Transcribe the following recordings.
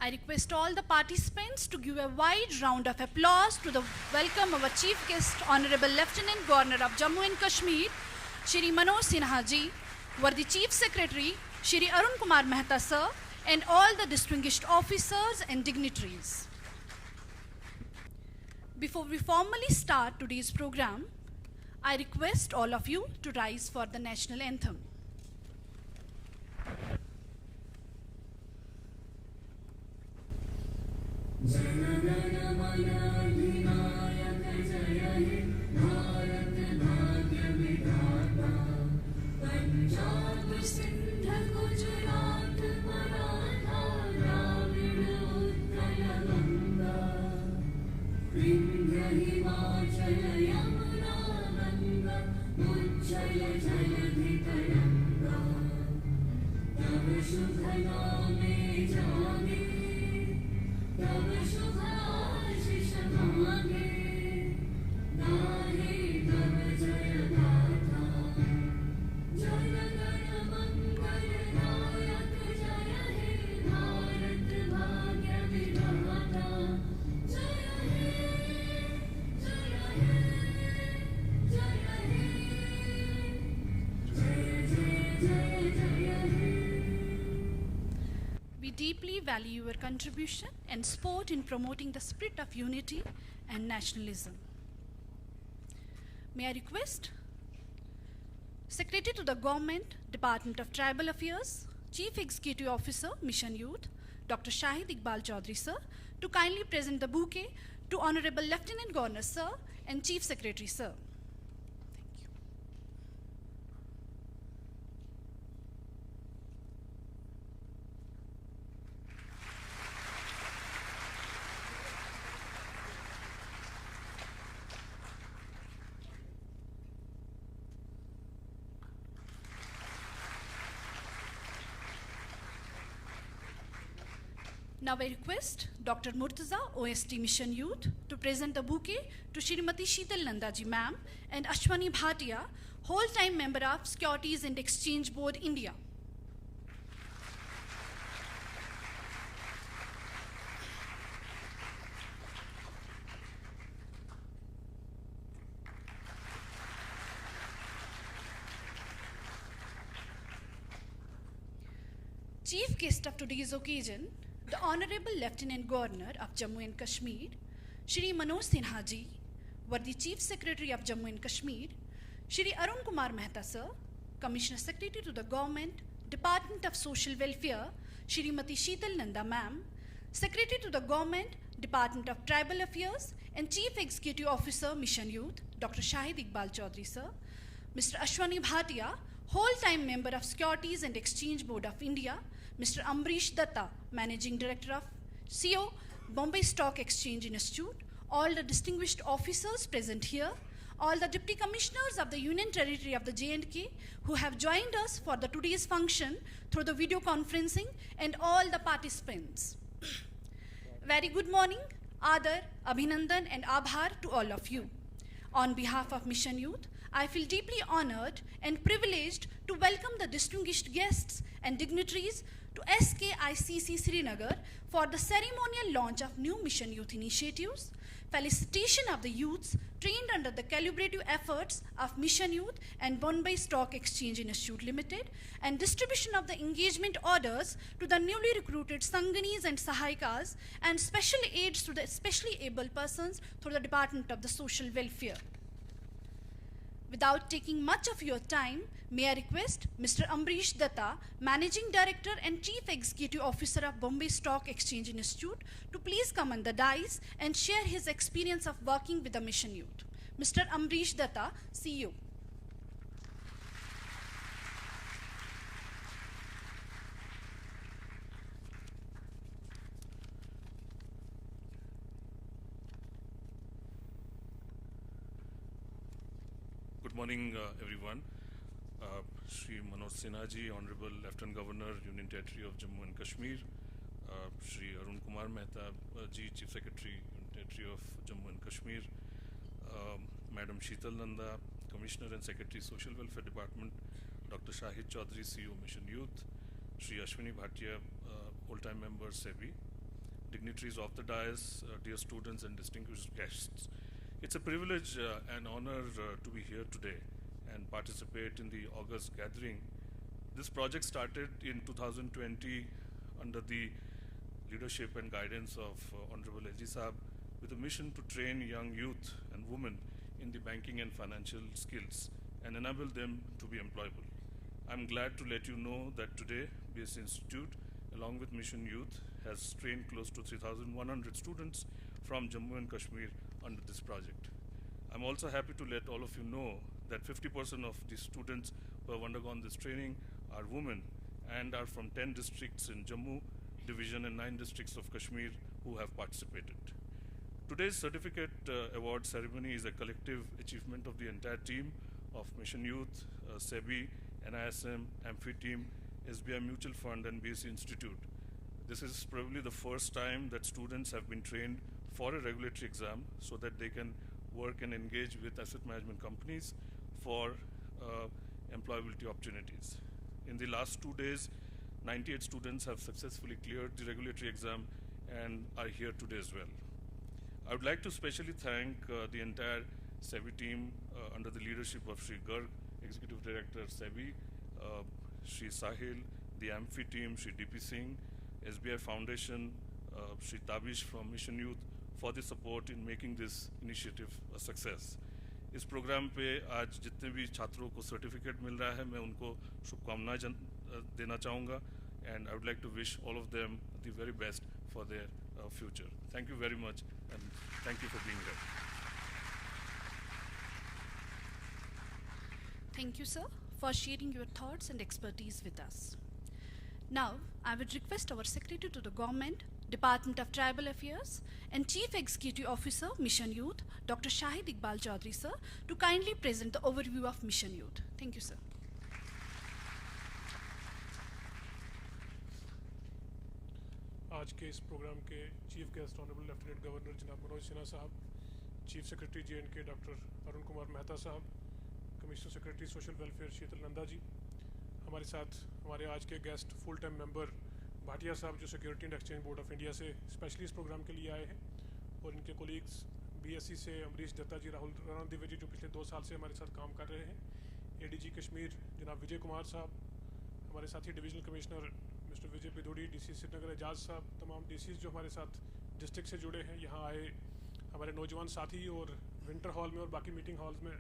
I request all the participants to give a wide round of applause to the welcome our Chief Guest, Honorable Lieutenant Governor of Jammu and Kashmir, Shri Manoj Sinha ji, Worthy Chief Secretary, Shri Arun Kumar Mehta sir, and all the distinguished officers and dignitaries. Before we formally start today's program, I request all of you to rise for the national anthem. We deeply value your contribution and support in promoting the spirit of unity and nationalism. May I request Secretary to the Government, Department of Tribal Affairs, Chief Executive Officer, Mission Youth, Dr. Shahid Iqbal Chaudhary sir, to kindly present the bouquet to Honorable Lieutenant Governor sir and Chief Secretary sir. Now I request Dr. Murtaza, OSD Mission Youth, to present the bouquet to Shrimati Sheetal Nanda ji ma'am and Ashwani Bhatia, whole-time member of Securities and Exchange Board, India. Chief guest of today's occasion, the Honorable Lieutenant Governor of Jammu and Kashmir, Shri Manoj Sinha ji, Worthy Chief Secretary of Jammu and Kashmir, Shri Arun Kumar Mehta sir, Commissioner Secretary to the Government, Department of Social Welfare, Shrimati Sheetal Nanda ma'am, Secretary to the Government, Department of Tribal Affairs, and Chief Executive Officer, Mission Youth, Dr. Shahid Iqbal Chaudhary sir, Mr. Ashwani Bhatia, whole-time member of Securities and Exchange Board of India, Mr. Ambrish Datta, Managing Director of CO, Bombay Stock Exchange Institute, all the distinguished officers present here, all the Deputy Commissioners of the Union Territory of the J&K who have joined us for the today's function through the video conferencing, and all the participants. Very good morning, Adar, Abhinandan and Abhar to all of you. On behalf of Mission Youth, I feel deeply honored and privileged to welcome the distinguished guests and dignitaries to SKICC Srinagar for the ceremonial launch of new Mission Youth initiatives, felicitation of the youths trained under the collaborative efforts of Mission Youth and Bombay Stock Exchange Institute Limited, and distribution of the engagement orders to the newly recruited Sanganis and Sahayikas, and special aids to the especially able persons through the Department of the Social Welfare. Without taking much of your time, may I request Mr. Ambrish Datta, Managing Director and Chief Executive Officer of Bombay Stock Exchange Institute, to please come on the dais and share his experience of working with the Mission Youth. Mr. Ambrish Datta, CEO. Good morning, everyone. Shri Manoj Sinha ji, Honorable Lieutenant Governor, Union Territory of Jammu and Kashmir, Shri Arun Kumar Mehta ji, Chief Secretary, Union Territory of Jammu and Kashmir, Madam Sheetal Nanda, Commissioner and Secretary, Social Welfare Department, Dr. Shahid Chaudhary, CEO, Mission Youth, Shri Ashwani Bhatia, whole-time member, SEBI, dignitaries of the dais, dear students and distinguished guests. It's a privilege and honor to be here today and participate in the August gathering. This project started in 2020 under the leadership and guidance of Honorable LG Saab with a mission to train young youth and women in the banking and financial skills and enable them to be employable. I'm glad to let you know that today BSc Institute, along with Mission Youth, has trained close to 3,100 students from Jammu and Kashmir under this project. I'm also happy to let all of you know that 50% of the students who have undergone this training are women and are from 10 districts in Jammu division and 9 districts of Kashmir who have participated. Today's certificate award ceremony is a collective achievement of the entire team of Mission Youth, SEBI, NISM, Amphi team, SBI Mutual Fund and BSc Institute. This is probably the first time that students have been trained for a regulatory exam so that they can work and engage with asset management companies for employability opportunities. In the last 2 days, 98 students have successfully cleared the regulatory exam and are here today as well. I would like to specially thank the entire SEBI team under the leadership of Shri Garg, Executive Director SEBI, Shri Sahil, the Amphi team, Shri DP Singh, SBI Foundation, Shri Tabish from Mission Youth for the support in making this initiative a success. इस programme पे आज जितने भी छात्रों को certificate मिल रहा है मैं उनको शुभकामनाएं देना चाहूँगा and I would like to wish all of them the very best for their future. Thank you very much and thank you for being here. Thank you, sir, for sharing your thoughts and expertise with us. Now, I would request our Secretary to the Government, Department of Tribal Affairs, and Chief Executive Officer, Mission Youth, Dr. Shahid Iqbal Chaudhary, sir, to kindly present the overview of Mission Youth. Thank you, sir. आज के इस programme के chief guest honourable lieutenant governor जनाब मनोज सिन्हा साहब, chief secretary JNK doctor Arun Kumar Mehta साहब, commissioner secretary social welfare शीतल नंदा जी, हमारे साथ हमारे आज के guest full time member Bhatia साहब जो security and exchange board of India से स्पेशली इस प्रोग्राम के लिए आए हैं, और इनके कोलीग्स BSc से अमरीश दत्ता जी, राहुल राणा दिव्य जी जो पिछले 2 साल से हमारे साथ काम कर रहे हैं, ADG कश्मीर जनाब विजय कुमार साहब, हमारे साथी डिविजनल कमिश्नर मिस्टर विजय पिधोड़ी, DC श्रीनगर एजाज साहब, तमाम DCs जो हमारे साथ डिस्ट्रिक्ट से जुड़े हैं, यहाँ आए हमारे नौजवान साथी, और विंटर हॉल में और बाकी मीटिंग हॉल्स में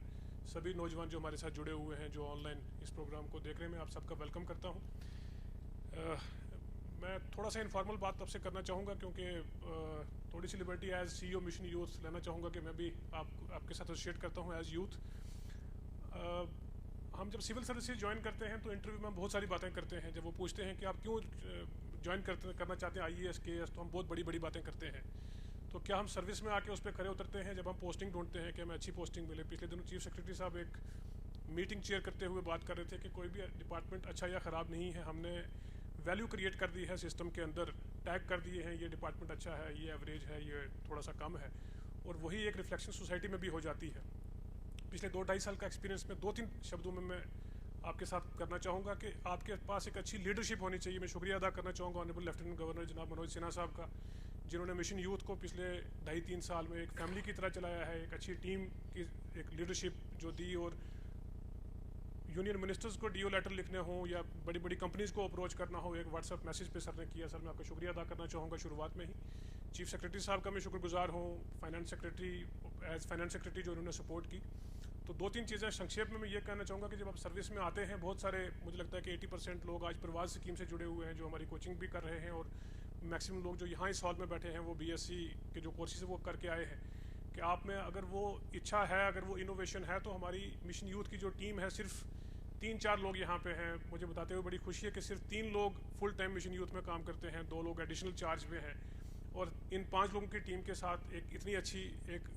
सभी नौजवान जो हमारे साथ जुड़े हुए हैं जो ऑनलाइन इस प्रोग्राम को देख रहे हैं, मैं आप सबका वेलकम करता हूँ। मैं थोड़ा सा इनफॉर्मल बात आपसे करना चाहूँगा क्योंकि थोड़ी सी liberty as CEO mission youth लेना चाहूँगा कि मैं भी आपके साथ एसोसिएट करता हूँ एज यूथ। हम जब सिविल सर्विसेज ज्वाइन करते हैं तो इंटरव्यू में बहुत सारी बातें करते हैं। जब वो पूछते हैं कि आप क्यों ज्वाइन करना चाहते हैं IAS KS, तो हम बहुत बड़ी बड़ी बातें करते हैं। तो क्या हम सर्विस में आके उस पर खड़े उतरते हैं जब हम पोस्टिंग ढूंढते हैं कि हमें अच्छी पोस्टिंग मिले। पिछले दिनों चीफ सेक्रेटरी साहब एक मीटिंग चेयर करते हुए बात कर रहे थे कि कोई भी डिपार्टमेंट अच्छा या ख़राब नहीं है, हमने वैल्यू क्रिएट कर दी है सिस्टम के अंदर, टैग कर दिए हैं ये डिपार्टमेंट अच्छा है, ये एवरेज है, ये थोड़ा सा कम है, और वही एक रिफ्लेक्शन सोसाइटी में भी हो जाती है। पिछले 2-2.5 साल का एक्सपीरियंस में 2-3 शब्दों में मैं आपके साथ करना चाहूँगा कि आपके पास एक अच्छी लीडरशिप होनी चाहिए। मैं शुक्रिया अदा करना चाहूँगा ऑनरेबल लेफ्टिनेंट गवर्नर जनाब मनोज सिन्हा साहब का, जिन्होंने मिशन यूथ को पिछले 2.5-3 साल में एक फैमिली की तरह चलाया है, एक अच्छी टीम की एक लीडरशिप जो दी, और यूनियन मिनिस्टर्स को DO लेटर लिखने हो या बड़ी बड़ी कंपनीज़ को अप्रोच करना हो, एक व्हाट्सएप मैसेज पे सर ने किया। सर मैं आपका शुक्रिया अदा करना चाहूँगा शुरुआत में ही। चीफ सेक्रेटरी साहब का मैं शुक्रगुजार हूँ, finance secretary as finance secretary जो उन्होंने सपोर्ट की। तो 2-3 चीज़ें संक्षेप में मैं ये कहना चाहूँगा कि जब आप सर्विस में आते हैं, बहुत सारे मुझे लगता है कि 80% लोग आज प्रवास स्कीम से जुड़े हुए हैं जो हमारी कोचिंग भी कर रहे हैं, और मैक्सिमम लोग जो यहाँ इस हॉल में बैठे हैं वो BSc के जो कोर्सेज वो करके आए हैं। कि आप में अगर वो इच्छा है, अगर वो इनोवेशन है, तो हमारी मिशन यूथ की जो टीम है सिर्फ 3-4 लोग यहाँ पे हैं। मुझे बताते हुए बड़ी खुशी है कि सिर्फ 3 लोग फुल टाइम मिशन यूथ में काम करते हैं, 2 लोग एडिशनल चार्ज में हैं, और इन 5 लोगों की टीम के साथ एक इतनी अच्छी एक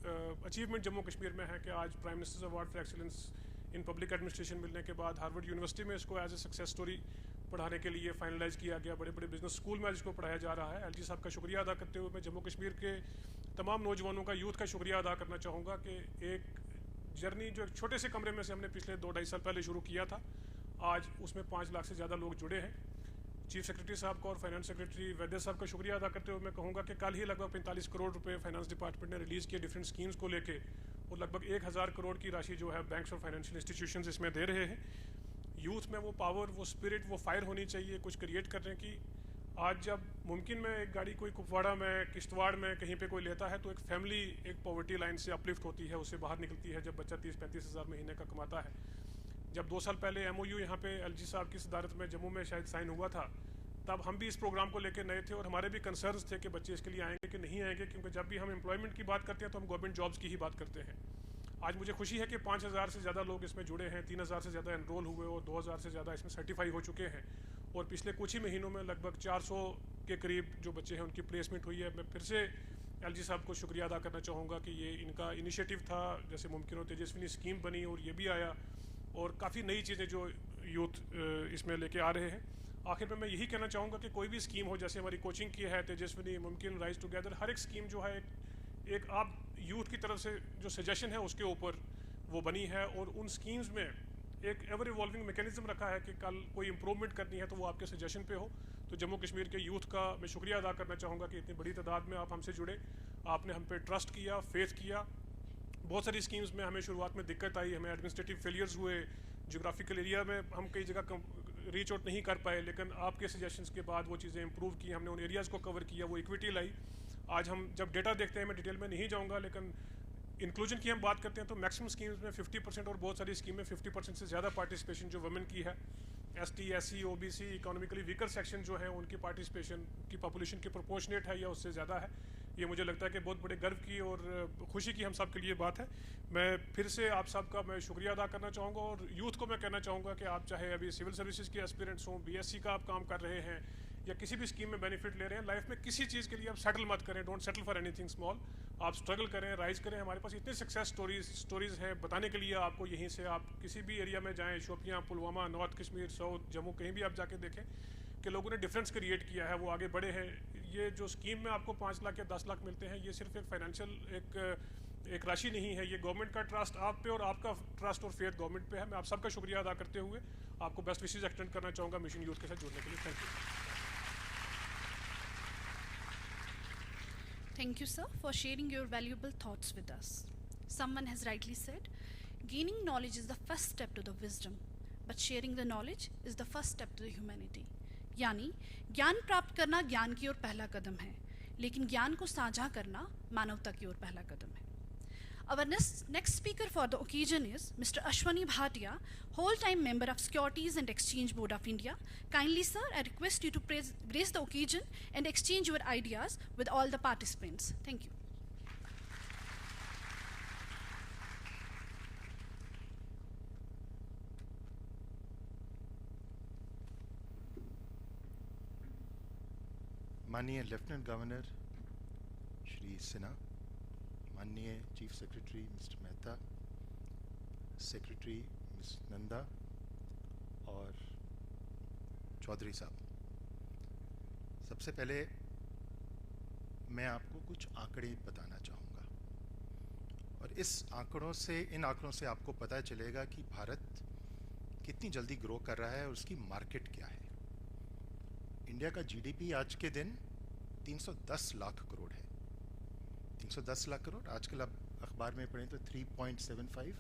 अचीवमेंट जम्मू कश्मीर में है कि आज prime ministers award for excellence in public administration मिलने के बाद हार्वर्ड यूनिवर्सिटी में इसको एज ए सक्सेस स्टोरी पढ़ाने के लिए फाइनलाइज किया गया। बड़े बड़े बिजनेस स्कूल में आज इसको पढ़ाया जा रहा है। LG साहब का शुक्रिया अदा करते हुए मैं जम्मू कश्मीर के तमाम नौजवानों का, यूथ का शुक्रिया अदा करना चाहूँगा कि एक जर्नी जो एक छोटे से कमरे में से हमने पिछले 2-2.5 साल पहले शुरू किया था, आज उसमें 5 लाख से ज़्यादा लोग जुड़े हैं। चीफ सेक्रेटरी साहब का और फाइनेंस सेक्रेटरी वैद्य साहब का शुक्रिया अदा करते हुए मैं कहूँगा कि कल ही लगभग 45 करोड़ रुपए फाइनेंस डिपार्टमेंट ने रिलीज़ किए डिफरेंट स्कीम्स को लेके, और लगभग 1000 करोड़ की राशि जो है बैंक्स और फाइनेंशियल इंस्टीट्यूशंस इसमें दे रहे हैं। यूथ में वो पावर, वो स्पिरिट, वो फायर होनी चाहिए कुछ क्रिएट करने की। आज जब मुमकिन में एक गाड़ी कोई कुपवाड़ा में, किश्तवाड़ में कहीं पे कोई लेता है तो एक फैमिली एक पॉवर्टी लाइन से अपलिफ्ट होती है, उससे बाहर निकलती है जब बच्चा 30-35 हज़ार महीने का कमाता है। जब 2 साल पहले MOU यहाँ पे LG साहब की सदारत में जम्मू में शायद साइन हुआ था, तब हम भी इस प्रोग्राम को लेकर नए थे और हमारे भी कंसर्न्स थे कि बच्चे इसके लिए आएंगे कि नहीं आएंगे, क्योंकि जब भी हम एम्प्लॉयमेंट की बात करते हैं तो हम गवर्नमेंट जॉब्स की ही बात करते हैं। आज मुझे खुशी है कि 5000 से ज़्यादा लोग इसमें जुड़े हैं, 3000 से ज़्यादा एनरोल हुए और 2000 से ज़्यादा इसमें सर्टिफाई हो चुके हैं, और पिछले कुछ ही महीनों में लगभग 400 के करीब जो बच्चे हैं उनकी प्लेसमेंट हुई है। मैं फिर से LG साहब को शुक्रिया अदा करना चाहूँगा कि ये इनका इनिशिएटिव था, जैसे मुमकिन हो तेजस्विनी स्कीम बनी और ये भी आया, और काफ़ी नई चीज़ें जो यूथ इसमें लेके आ रहे हैं। आखिर में मैं यही कहना चाहूँगा कि कोई भी स्कीम हो, जैसे हमारी कोचिंग की है तेजस्विनी, मुमकिन, राइज टुगेदर, हर एक स्कीम जो है एक आप यूथ की तरफ से जो सजेशन है उसके ऊपर वो बनी है, और उन स्कीम्स में एक एवर इवॉल्विंग मैकेनिज्म रखा है कि कल कोई इंप्रूवमेंट करनी है तो वो आपके सजेशन पे हो। तो जम्मू कश्मीर के यूथ का मैं शुक्रिया अदा करना चाहूँगा कि इतनी बड़ी तादाद में आप हमसे जुड़े, आपने हम पे ट्रस्ट किया, फेथ किया। बहुत सारी स्कीम्स में हमें शुरुआत में दिक्कत आई, हमें एडमिनिस्ट्रेटिव फेलियर्स हुए, जोग्राफिकल एरिया में हम कई जगह रीच आउट नहीं कर पाए, लेकिन आपके सजेशंस के बाद वो चीज़ें इंप्रूव की, हमने उन एरियाज़ को कवर किया, वो इक्विटी लाई। आज हम जब डेटा देखते हैं, मैं डिटेल में नहीं जाऊँगा, लेकिन इंक्लूजन की हम बात करते हैं तो मैक्सिमम स्कीम्स में 50% और बहुत सारी स्कीम में 50% से ज़्यादा पार्टिसिपेशन जो वुमेन की है। ST, SC, OBC, economically weaker section जो है उनकी पार्टिसिपेशन की पॉपुलेशन की प्रोपोर्शनेट है या उससे ज़्यादा है। ये मुझे लगता है कि बहुत बड़े गर्व की और खुशी की हम सब के लिए बात है। मैं फिर से आप सबका मैं शुक्रिया अदा करना चाहूँगा, और यूथ को मैं कहना चाहूँगा कि आप चाहे अभी सिविल सर्विसेज के एस्पिरेंट्स हों, BSc का आप काम कर रहे हैं या किसी भी स्कीम में बेनिफिट ले रहे हैं, लाइफ में किसी चीज़ के लिए आप सेटल मत करें, don't settle for anything small. आप स्ट्रगल करें, राइज करें। हमारे पास इतने सक्सेस स्टोरीज़ हैं बताने के लिए आपको। यहीं से आप किसी भी एरिया में जाएँ, शोपियाँ, पुलवामा, नॉर्थ कश्मीर, साउथ जम्मू, कहीं भी आप जाके देखें कि लोगों ने डिफरेंस क्रिएट किया है, वो आगे बढ़े हैं। ये जो स्कीम में आपको 5 लाख या 10 लाख मिलते हैं, ये सिर्फ एक फाइनेंशियल एक राशि नहीं है, ये गवर्नमेंट का ट्रस्ट आप पे और आपका ट्रस्ट और फेथ गवर्नमेंट पे है। मैं आप सबका शुक्रिया अदा करते हुए आपको बेस्ट विशेज एक्सटेंड करना चाहूँगा मिशन यूथ के साथ जुड़ने के लिए। Thank you. Thank you, sir, for sharing your valuable thoughts with us. Someone has rightly said, gaining knowledge is the first step to the wisdom, but sharing the knowledge is the first step to the humanity. यानी ज्ञान प्राप्त करना ज्ञान की ओर पहला कदम है, लेकिन ज्ञान को साझा करना मानवता की ओर पहला कदम है। Our next speaker for the occasion is Mr. Ashwani Bhatia, whole-time member of Securities and Exchange Board of India. Kindly, sir, I request you to grace the occasion and exchange your ideas with all the participants. Thank you. माननीय lieutenant governor Shri Sinha, माननीय chief secretary mister Mehta, secretary miss Nanda और चौधरी साहब, सबसे पहले मैं आपको कुछ आंकड़े बताना चाहूँगा, और इन आंकड़ों से आपको पता चलेगा कि भारत कितनी जल्दी ग्रो कर रहा है और उसकी मार्केट क्या है। इंडिया का GDP आज के दिन 310 लाख करोड़ है। 310 लाख करोड़ आजकल आप अखबार में पढ़ें तो $3.75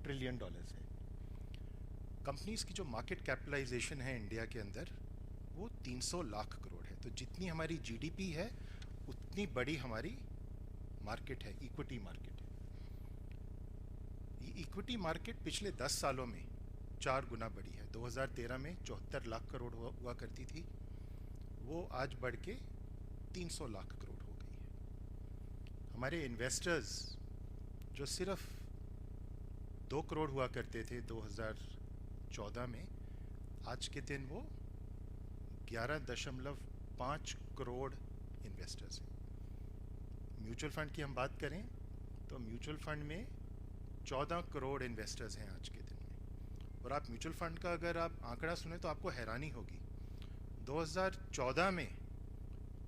ट्रिलियन है। कंपनीज की जो मार्केट कैपिटलाइजेशन है इंडिया के अंदर वो 300 लाख करोड़ है। तो जितनी हमारी GDP है उतनी बड़ी हमारी मार्केट है, इक्विटी मार्केट है। ये इक्विटी मार्केट पिछले 10 सालों में 4 गुना बढ़ी है। 2013 में 74 लाख करोड़ हुआ करती थी, वो आज बढ़ के 300 लाख करोड़ हो गई है। हमारे इन्वेस्टर्स जो सिर्फ 2 करोड़ हुआ करते थे 2014 में, आज के दिन वो 11.5 करोड़ इन्वेस्टर्स हैं। म्यूचुअल फंड की हम बात करें तो म्यूचुअल फंड में 14 करोड़ इन्वेस्टर्स हैं आज के दिन में। और आप म्यूचुअल फंड का अगर आप आंकड़ा सुने तो आपको हैरानी होगी। 2014 में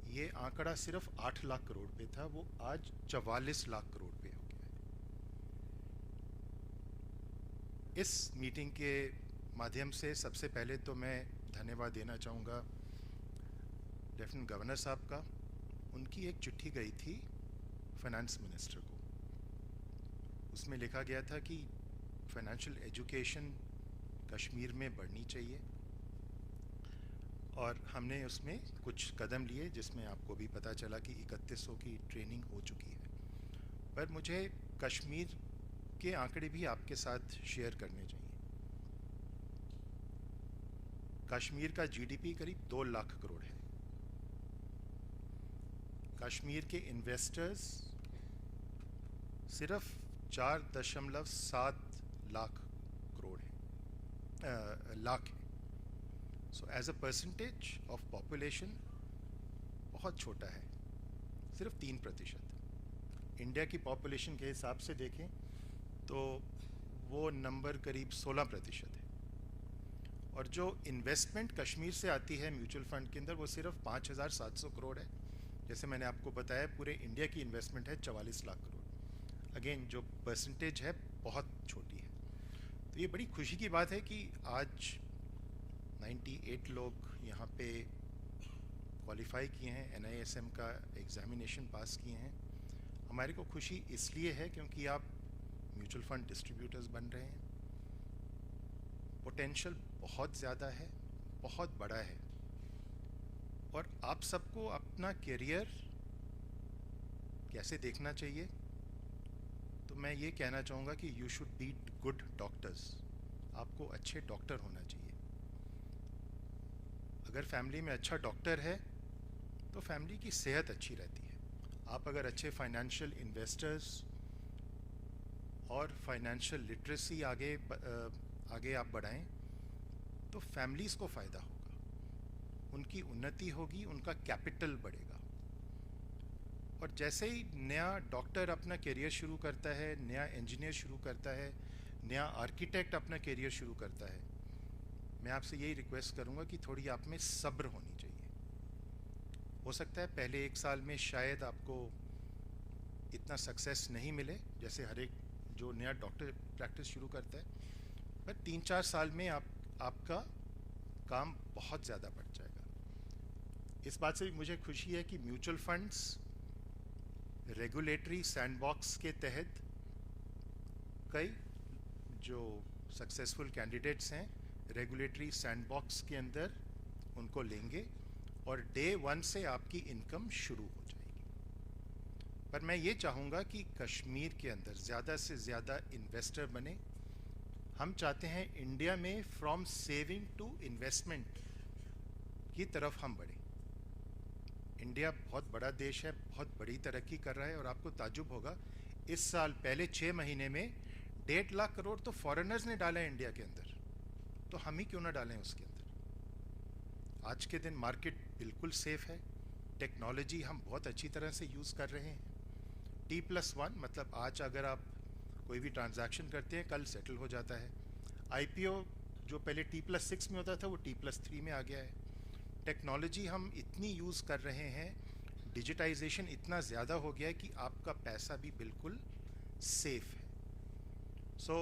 ये आंकड़ा सिर्फ 8 लाख करोड़ पे था, वो आज 44 लाख करोड़ पे हो गया है। इस मीटिंग के माध्यम से सबसे पहले तो मैं धन्यवाद देना चाहूँगा लेफ्टिनेंट गवर्नर साहब का, उनकी एक चिट्ठी गई थी फाइनेंस मिनिस्टर को। उसमें लिखा गया था कि फाइनेंशियल एजुकेशन कश्मीर में बढ़नी चाहिए, और हमने उसमें कुछ कदम लिए जिसमें आपको भी पता चला कि 3100 की ट्रेनिंग हो चुकी है। पर मुझे कश्मीर के आंकड़े भी आपके साथ शेयर करने चाहिए। कश्मीर का जीडीपी करीब 2 लाख करोड़ है। कश्मीर के इन्वेस्टर्स सिर्फ 4.7 लाख करोड़ है, लाख है। So as a percentage of population बहुत छोटा है, सिर्फ 3%। इंडिया की पॉपुलेशन के हिसाब से देखें तो वो नंबर करीब 16% है। और जो इन्वेस्टमेंट कश्मीर से आती है म्यूचुअल फंड के अंदर, वो सिर्फ 5,700 करोड़ है। जैसे मैंने आपको बताया, पूरे इंडिया की इन्वेस्टमेंट है 44 लाख करोड़। अगेन जो परसेंटेज है बहुत छोटी है। तो ये बड़ी खुशी की बात है कि आज 98 लोग यहाँ पे क्वालिफाई किए हैं, NISM का एग्जामिनेशन पास किए हैं। हमारे को खुशी इसलिए है क्योंकि आप म्यूचुअल फंड डिस्ट्रीब्यूटर्स बन रहे हैं। पोटेंशियल बहुत ज़्यादा है, बहुत बड़ा है, और आप सबको अपना करियर कैसे देखना चाहिए, तो मैं ये कहना चाहूँगा कि you should be good doctors. आपको अच्छे डॉक्टर होना चाहिए। अगर फैमिली में अच्छा डॉक्टर है तो फैमिली की सेहत अच्छी रहती है। आप अगर अच्छे फाइनेंशियल इन्वेस्टर्स और फाइनेंशियल लिटरेसी आगे आप बढ़ाएं तो फैमिलीज़ को फ़ायदा होगा, उनकी उन्नति होगी, उनका कैपिटल बढ़ेगा। और जैसे ही नया डॉक्टर अपना करियर शुरू करता है, नया इंजीनियर शुरू करता है, नया आर्किटेक्ट अपना करियर शुरू करता है, मैं आपसे यही रिक्वेस्ट करूंगा कि थोड़ी आप में सब्र होनी चाहिए। हो सकता है पहले 1 साल में शायद आपको इतना सक्सेस नहीं मिले जैसे हर एक जो नया डॉक्टर प्रैक्टिस शुरू करता है, पर 3-4 साल में आपका काम बहुत ज़्यादा बढ़ जाएगा। इस बात से भी मुझे खुशी है कि म्यूचुअल फंड्स रेगुलेटरी सैंडबॉक्स के तहत कई जो सक्सेसफुल कैंडिडेट्स हैं रेगुलेटरी सैंडबॉक्स के अंदर उनको लेंगे और डे 1 से आपकी इनकम शुरू हो जाएगी। पर मैं ये चाहूँगा कि कश्मीर के अंदर ज़्यादा से ज़्यादा इन्वेस्टर बने। हम चाहते हैं इंडिया में फ्रॉम सेविंग टू इन्वेस्टमेंट की तरफ हम बढ़ें। इंडिया बहुत बड़ा देश है, बहुत बड़ी तरक्की कर रहा है, और आपको ताज्जुब होगा इस साल पहले 6 महीने में 1.5 लाख करोड़ तो फॉरेनर्स ने डाला है इंडिया के अंदर, तो हम ही क्यों ना डालें उसके अंदर। आज के दिन मार्केट बिल्कुल सेफ है, टेक्नोलॉजी हम बहुत अच्छी तरह से यूज़ कर रहे हैं। T+1 मतलब आज अगर आप कोई भी ट्रांजैक्शन करते हैं कल सेटल हो जाता है। IPO जो पहले T+6 में होता था वो T+3 में आ गया है। टेक्नोलॉजी हम इतनी यूज़ कर रहे हैं, डिजिटाइजेशन इतना ज़्यादा हो गया है कि आपका पैसा भी बिल्कुल सेफ है। सो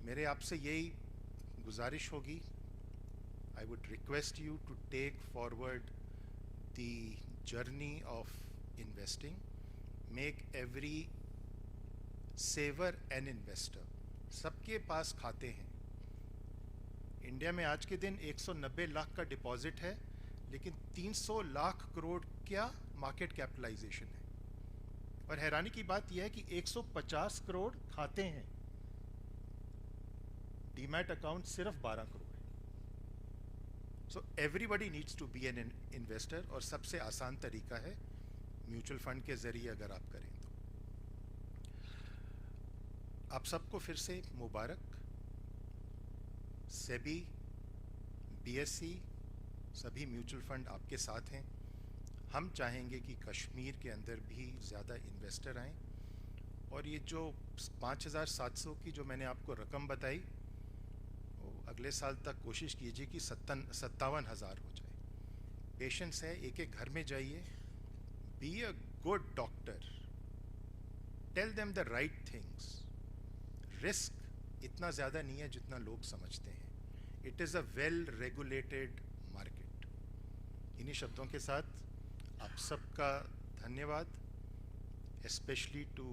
मेरे आपसे यही गुजारिश होगी, I would request you to take forward the journey of investing, make every saver an investor. सबके पास खाते हैं। इंडिया में आज के दिन 190 लाख का डिपॉजिट है, लेकिन 300 लाख करोड़ क्या मार्केट कैपिटलाइजेशन है। और हैरानी की बात यह है कि 150 करोड़ खाते हैं, डीमैट अकाउंट सिर्फ 12 करोड़ है। So everybody needs to be an investor, और सबसे आसान तरीका है म्यूचुअल फंड के जरिए अगर आप करें तो। आप सबको फिर से मुबारक। सेबी, BSE सभी म्यूचुअल फंड आपके साथ हैं। हम चाहेंगे कि कश्मीर के अंदर भी ज़्यादा इन्वेस्टर आएं, और ये जो 5,700 की जो मैंने आपको रकम बताई, वो अगले साल तक कोशिश कीजिए कि 57,000 हो जाए। पेशेंस है, एक एक घर में जाइए, be a good doctor, tell them the right things. Risk इतना ज़्यादा नहीं है जितना लोग समझते हैं। It is a well regulated market. इन्हीं शब्दों के साथ आप सबका धन्यवाद, specially to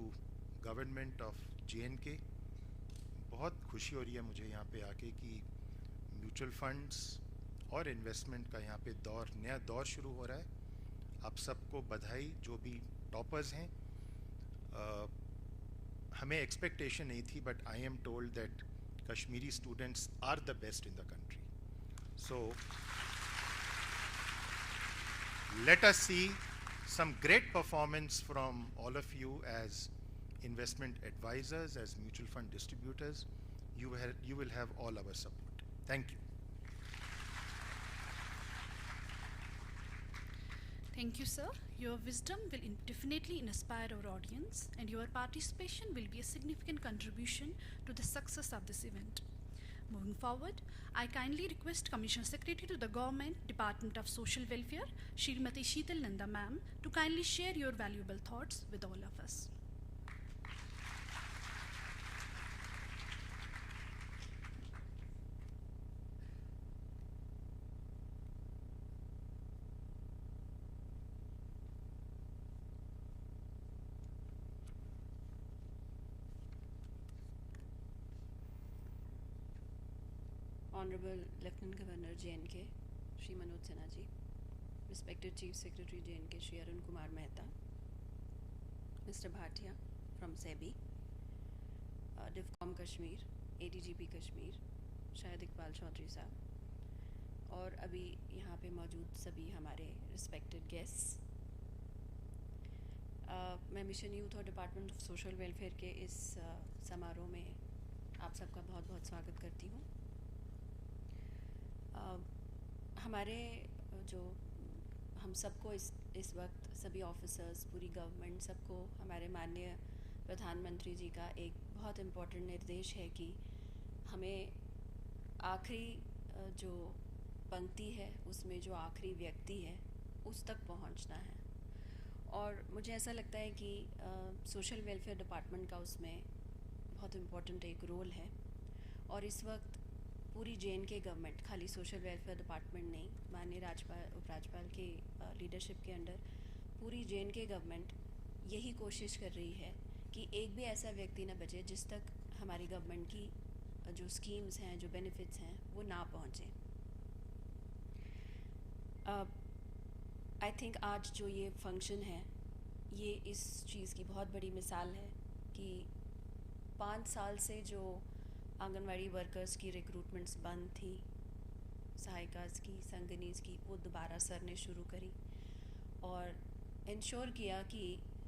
government of JNK। बहुत खुशी हो रही है मुझे यहाँ पे आके कि म्यूचुअल फंड्स और इन्वेस्टमेंट का यहाँ पे नया दौर शुरू हो रहा है। आप सबको बधाई, जो भी टॉपर्स हैं। हमें एक्सपेक्टेशन नहीं थी, but I am told that Kashmiri students are the best in the country. So let us see some great performance from all of you as investment advisors, as mutual fund distributors. You will have all our support. Thank you. Thank you, sir. Your wisdom will definitely inspire our audience, and your participation will be a significant contribution to the success of this event. Moving forward, I kindly request Commissioner Secretary to the Government Department of Social Welfare, Srimati Sheetal Nanda ma'am, to kindly share your valuable thoughts with all of us. Honorable Lieutenant Governor JNK, Shri Manoj Sinha ji, respected Chief Secretary JNK, Shri Arun Kumar Mehta, Mr. Bhatia from SEBI, DIVCOM Kashmir, ADGP Kashmir, शायद इकबाल चौधरी साहब, और अभी यहाँ पे मौजूद सभी हमारे respected guests। मैं मिशन यूथ और डिपार्टमेंट ऑफ सोशल वेलफेयर के इस समारोह में आप सबका बहुत बहुत स्वागत करती हूँ। हमारे जो हम सबको इस वक्त सभी ऑफिसर्स, पूरी गवर्नमेंट, सबको हमारे माननीय प्रधानमंत्री जी का एक बहुत इम्पोर्टेंट निर्देश है कि हमें आखिरी जो पंक्ति है उसमें जो आखिरी व्यक्ति है उस तक पहुंचना है। और मुझे ऐसा लगता है कि सोशल वेलफेयर डिपार्टमेंट का उसमें बहुत इम्पोर्टेंट एक रोल है। और इस वक्त पूरी JNK गवर्नमेंट, खाली सोशल वेलफेयर डिपार्टमेंट नहीं, माननीय राज्यपाल, उपराज्यपाल के लीडरशिप के अंडर पूरी JNK गवर्नमेंट यही कोशिश कर रही है कि एक भी ऐसा व्यक्ति न बचे जिस तक हमारी गवर्नमेंट की जो स्कीम्स हैं, जो बेनिफिट्स हैं, वो ना पहुँचें। आई थिंक आज जो ये फंक्शन है, ये इस चीज़ की बहुत बड़ी मिसाल है कि 5 साल से जो आंगनवाड़ी वर्कर्स की रिक्रूटमेंट्स बंद थी, सहायिकास की, संगनीज़ की, वो दोबारा सर ने शुरू करी और इंश्योर किया कि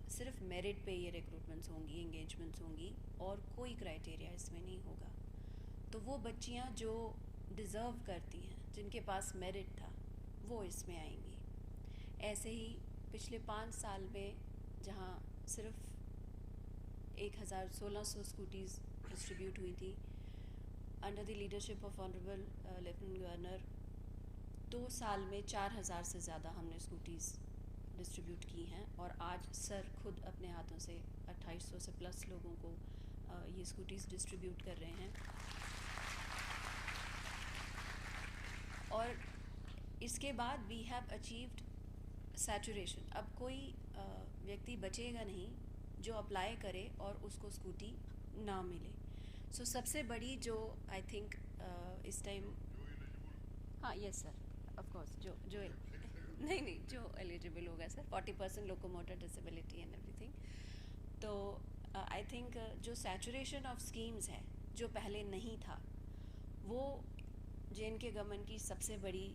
सिर्फ मेरिट पे ये रिक्रूटमेंट्स होंगी, एंगेजमेंट्स होंगी और कोई क्राइटेरिया इसमें नहीं होगा। तो वो बच्चियां जो डिज़र्व करती हैं, जिनके पास मेरिट था, वो इसमें आएंगी। ऐसे ही पिछले 5 साल में जहाँ सिर्फ 1600 स्कूटीज़ डिस्ट्रीब्यूट हुई थी, under the leadership of honourable lieutenant governor 2 साल में 4000 से ज़्यादा हमने स्कूटीज़ डिस्ट्रीब्यूट की हैं। और आज सर खुद अपने हाथों से 2800 से प्लस लोगों को ये स्कूटीज़ डिस्ट्रीब्यूट कर रहे हैं। और इसके बाद वी हैव अचीव्ड सैचुरेशन। अब कोई व्यक्ति बचेगा नहीं जो अप्लाई करे और उसको स्कूटी ना मिले। सो सबसे बड़ी जो आई थिंक इस टाइम, हाँ यस सर, ऑफ कोर्स, जो नहीं जो एलिजिबल होगा sir, 40% locomotor disability and everything. तो आई थिंक जो सैचुरेशन ऑफ स्कीम्स है जो पहले नहीं था, वो JNK गवर्नमेंट की सबसे बड़ी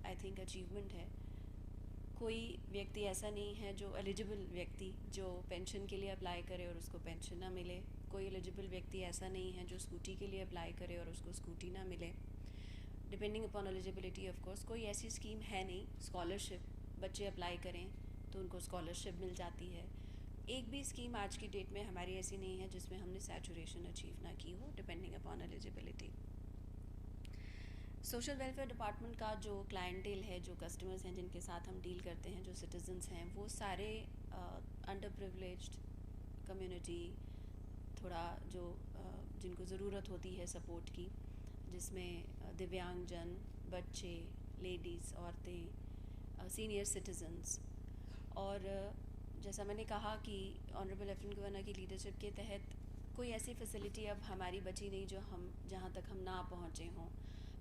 आई थिंक अचीवमेंट है। कोई व्यक्ति ऐसा नहीं है जो एलिजिबल व्यक्ति जो पेंशन के लिए अप्लाई करे और उसको पेंशन ना मिले। कोई एलिजिबल व्यक्ति ऐसा नहीं है जो स्कूटी के लिए अप्लाई करे और उसको स्कूटी ना मिले। Depending upon eligibility of course, कोई ऐसी स्कीम है नहीं। स्कॉलरशिप, बच्चे अप्लाई करें तो उनको स्कॉलरशिप मिल जाती है। एक भी स्कीम आज की डेट में हमारी ऐसी नहीं है जिसमें हमने सैचुरेशन अचीव ना की हो, depending upon eligibility. Social welfare department का जो क्लाइंटेल है, जो कस्टमर्स हैं जिनके साथ हम डील करते हैं, जो सिटीजन्स हैं, वो सारे अंडर प्रिविलेज्ड कम्युनिटी, थोड़ा जो जिनको ज़रूरत होती है सपोर्ट की, जिसमें दिव्यांगजन, बच्चे, लेडीज़, औरतें, सीनियर सिटीजन्स, और जैसा मैंने कहा कि ऑनरेबल लेफ्टिनेंट गवर्नर की लीडरशिप के तहत कोई ऐसी फैसिलिटी अब हमारी बची नहीं जो हम जहाँ तक हम ना पहुँचे हों।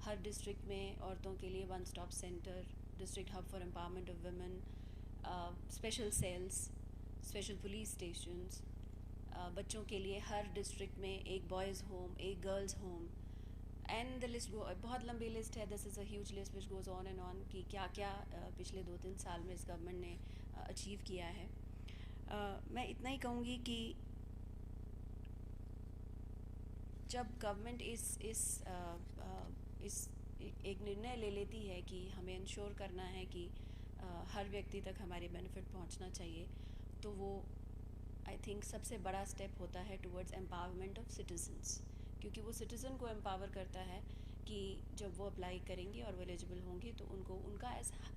हर डिस्ट्रिक्ट में औरतों के लिए one stop centre, district hub for empowerment of women, special cells, special police stations, बच्चों के लिए हर डिस्ट्रिक्ट में एक बॉयज़ होम, एक girls home, and the list बहुत लंबी लिस्ट है। This is a huge list which goes on and on कि क्या क्या पिछले 2-3 साल में इस गवर्नमेंट ने अचीव किया है। मैं इतना ही कहूँगी कि जब गवर्नमेंट इस एक निर्णय ले लेती है कि हमें इंश्योर करना है कि हर व्यक्ति तक हमारे बेनिफिट पहुंचना चाहिए, तो वो आई थिंक सबसे बड़ा स्टेप होता है टुवर्ड्स एम्पावरमेंट ऑफ सिटीजन्स, क्योंकि वो सिटीज़न को एम्पावर करता है कि जब वो अप्लाई करेंगे और वो एलिजिबल होंगे तो उनको उनका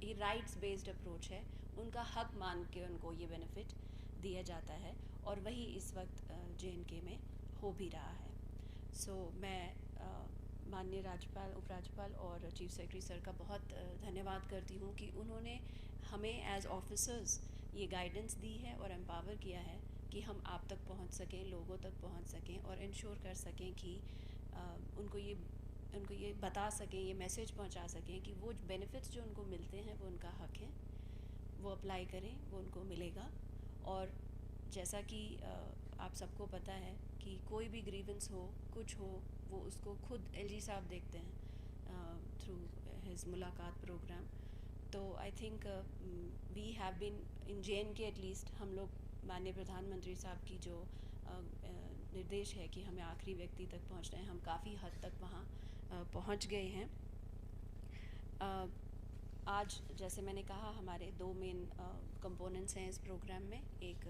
ये राइट्स बेस्ड अप्रोच है, उनका हक मान के उनको ये बेनिफिट दिया जाता है, और वही इस वक्त JNK में हो भी रहा है। सो मैं माननीय राज्यपाल, उपराज्यपाल और चीफ सेक्रेटरी सर का बहुत धन्यवाद करती हूँ कि उन्होंने हमें एज ऑफिसर्स ये गाइडेंस दी है और एम्पावर किया है कि हम आप तक पहुँच सकें, लोगों तक पहुँच सकें और इंश्योर कर सकें कि उनको ये बता सकें, ये मैसेज पहुँचा सकें कि वो बेनिफिट्स जो उनको मिलते हैं वो उनका हक है, वो अप्लाई करें, वो उनको मिलेगा। और जैसा कि आप सबको पता है कि कोई भी ग्रीवेंस हो, कुछ हो, वो उसको खुद LG साहब देखते हैं थ्रू हिज मुलाकात प्रोग्राम। तो I think we have been in JNK at least, हम लोग माननीय प्रधानमंत्री साहब की जो निर्देश है कि हमें आखिरी व्यक्ति तक पहुंचना है, हम काफ़ी हद तक वहाँ पहुंच गए हैं। आज जैसे मैंने कहा हमारे 2 मेन कंपोनेंट्स हैं इस प्रोग्राम में। एक